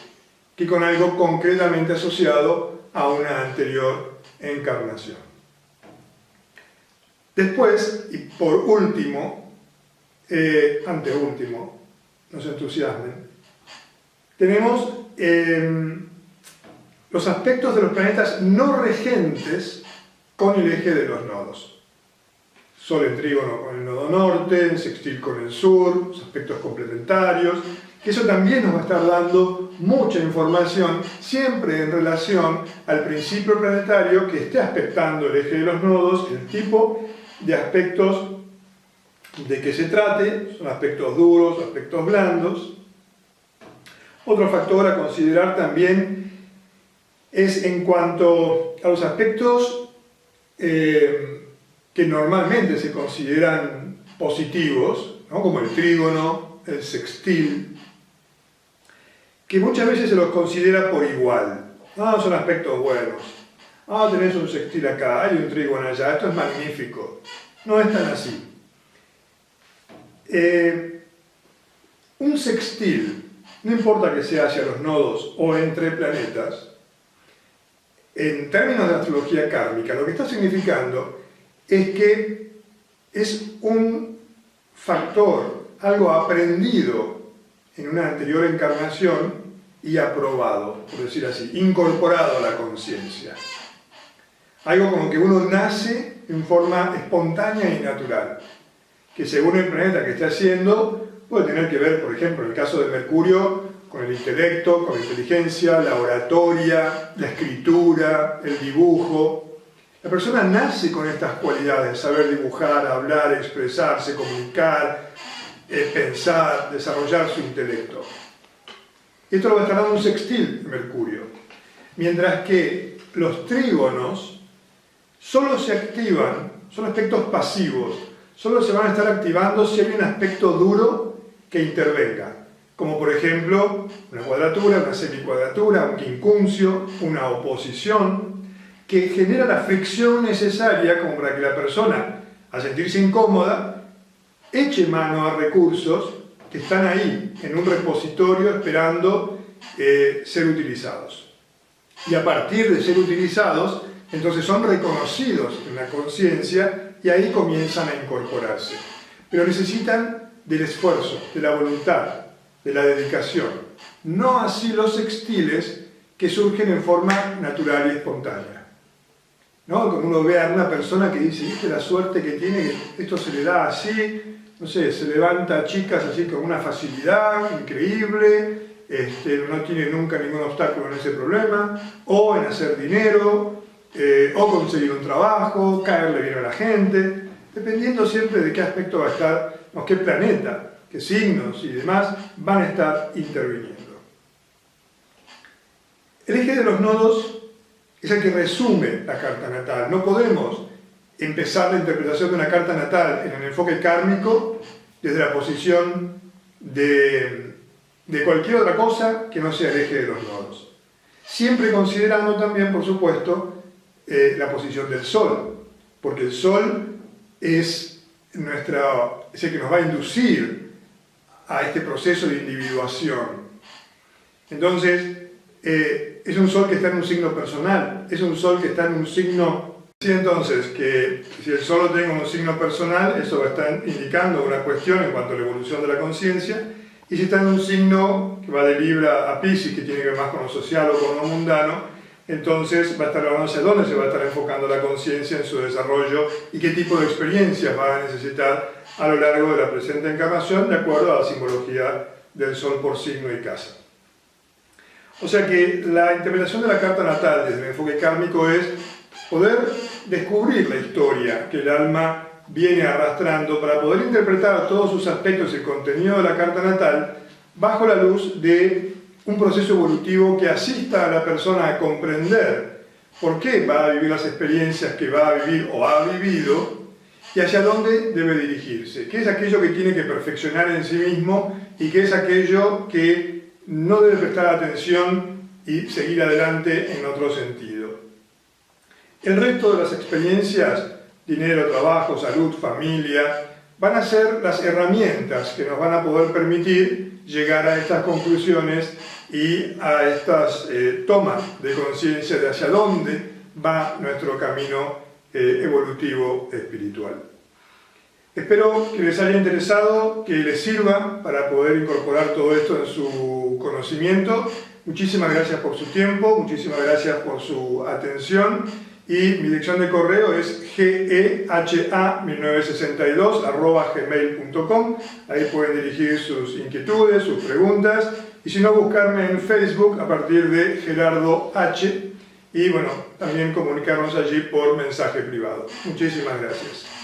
Speaker 1: que con algo concretamente asociado a una anterior encarnación. Después, y por último, anteúltimo, nos entusiasmen, tenemos los aspectos de los planetas no regentes con el eje de los nodos. Sol en trígono con el nodo norte, en sextil con el sur, los aspectos complementarios, que eso también nos va a estar dando mucha información, siempre en relación al principio planetario que esté aspectando el eje de los nodos, el tipo de aspectos de que se trate, son aspectos duros, aspectos blandos. Otro factor a considerar también es en cuanto a los aspectos que normalmente se consideran positivos, ¿no? Como el trígono, el sextil, que muchas veces se los considera por igual. Son aspectos buenos. Tenés un sextil acá, hay un trígono allá, esto es magnífico. No es tan así. Un sextil, no importa que sea hacia los nodos o entre planetas, en términos de astrología kármica, lo que está significando es que es un factor, algo aprendido en una anterior encarnación y aprobado, por decir así, incorporado a la conciencia. Algo como que uno nace en forma espontánea y natural, que según el planeta que esté haciendo, puede tener que ver, por ejemplo, en el caso de Mercurio, con el intelecto, con la inteligencia, la oratoria, la escritura, el dibujo. La persona nace con estas cualidades, saber dibujar, hablar, expresarse, comunicar, pensar, desarrollar su intelecto. Esto lo va a estar dando un sextil de Mercurio. Mientras que los trígonos solo se activan, son aspectos pasivos, solo se van a estar activando si hay un aspecto duro que intervenga. Como por ejemplo, una cuadratura, una semicuadratura, un quincuncio, una oposición, que genera la fricción necesaria como para que la persona, al sentirse incómoda, eche mano a recursos que están ahí, en un repositorio, esperando ser utilizados. Y a partir de ser utilizados, entonces son reconocidos en la conciencia y ahí comienzan a incorporarse. Pero necesitan del esfuerzo, de la voluntad, de la dedicación. No así los sextiles que surgen en forma natural y espontánea. ¿No? Como uno ve a una persona que dice, ¿viste la suerte que tiene? Que esto se le da así, no sé, se levanta chicas así con una facilidad increíble, no tiene nunca ningún obstáculo en ese problema, o en hacer dinero, o conseguir un trabajo, caerle bien a la gente, dependiendo siempre de qué aspecto va a estar, no, qué planeta, qué signos y demás van a estar interviniendo. El eje de los nodos es el que resume la carta natal. No podemos empezar la interpretación de una carta natal en el enfoque kármico desde la posición de cualquier otra cosa que no sea el eje de los nodos. Siempre considerando también, por supuesto, la posición del Sol, porque el Sol es el que nos va a inducir a este proceso de individuación. Entonces, es un Sol que está en un signo personal, es un Sol que está en un signo. Sí, entonces, que si el Sol lo tengo en un signo personal, eso va a estar indicando una cuestión en cuanto a la evolución de la conciencia, y si está en un signo que va de Libra a Piscis, que tiene que ver más con lo social o con lo mundano, entonces va a estar hablando hacia dónde se va a estar enfocando la conciencia en su desarrollo y qué tipo de experiencias va a necesitar a lo largo de la presente encarnación, de acuerdo a la simbología del Sol por signo y casa. O sea que la interpretación de la carta natal desde el enfoque kármico es poder descubrir la historia que el alma viene arrastrando para poder interpretar todos sus aspectos y el contenido de la carta natal bajo la luz de un proceso evolutivo que asista a la persona a comprender por qué va a vivir las experiencias que va a vivir o ha vivido y hacia dónde debe dirigirse, qué es aquello que tiene que perfeccionar en sí mismo y qué es aquello que no debe prestar atención y seguir adelante en otro sentido. El resto de las experiencias, dinero, trabajo, salud, familia, van a ser las herramientas que nos van a poder permitir llegar a estas conclusiones y a estas tomas de conciencia de hacia dónde va nuestro camino evolutivo espiritual. Espero que les haya interesado, que les sirva para poder incorporar todo esto en su conocimiento. Muchísimas gracias por su tiempo, muchísimas gracias por su atención y mi dirección de correo es geha1962@gmail.com. Ahí pueden dirigir sus inquietudes, sus preguntas y si no, buscarme en Facebook a partir de Gerardo H. Y bueno, también comunicarnos allí por mensaje privado. Muchísimas gracias.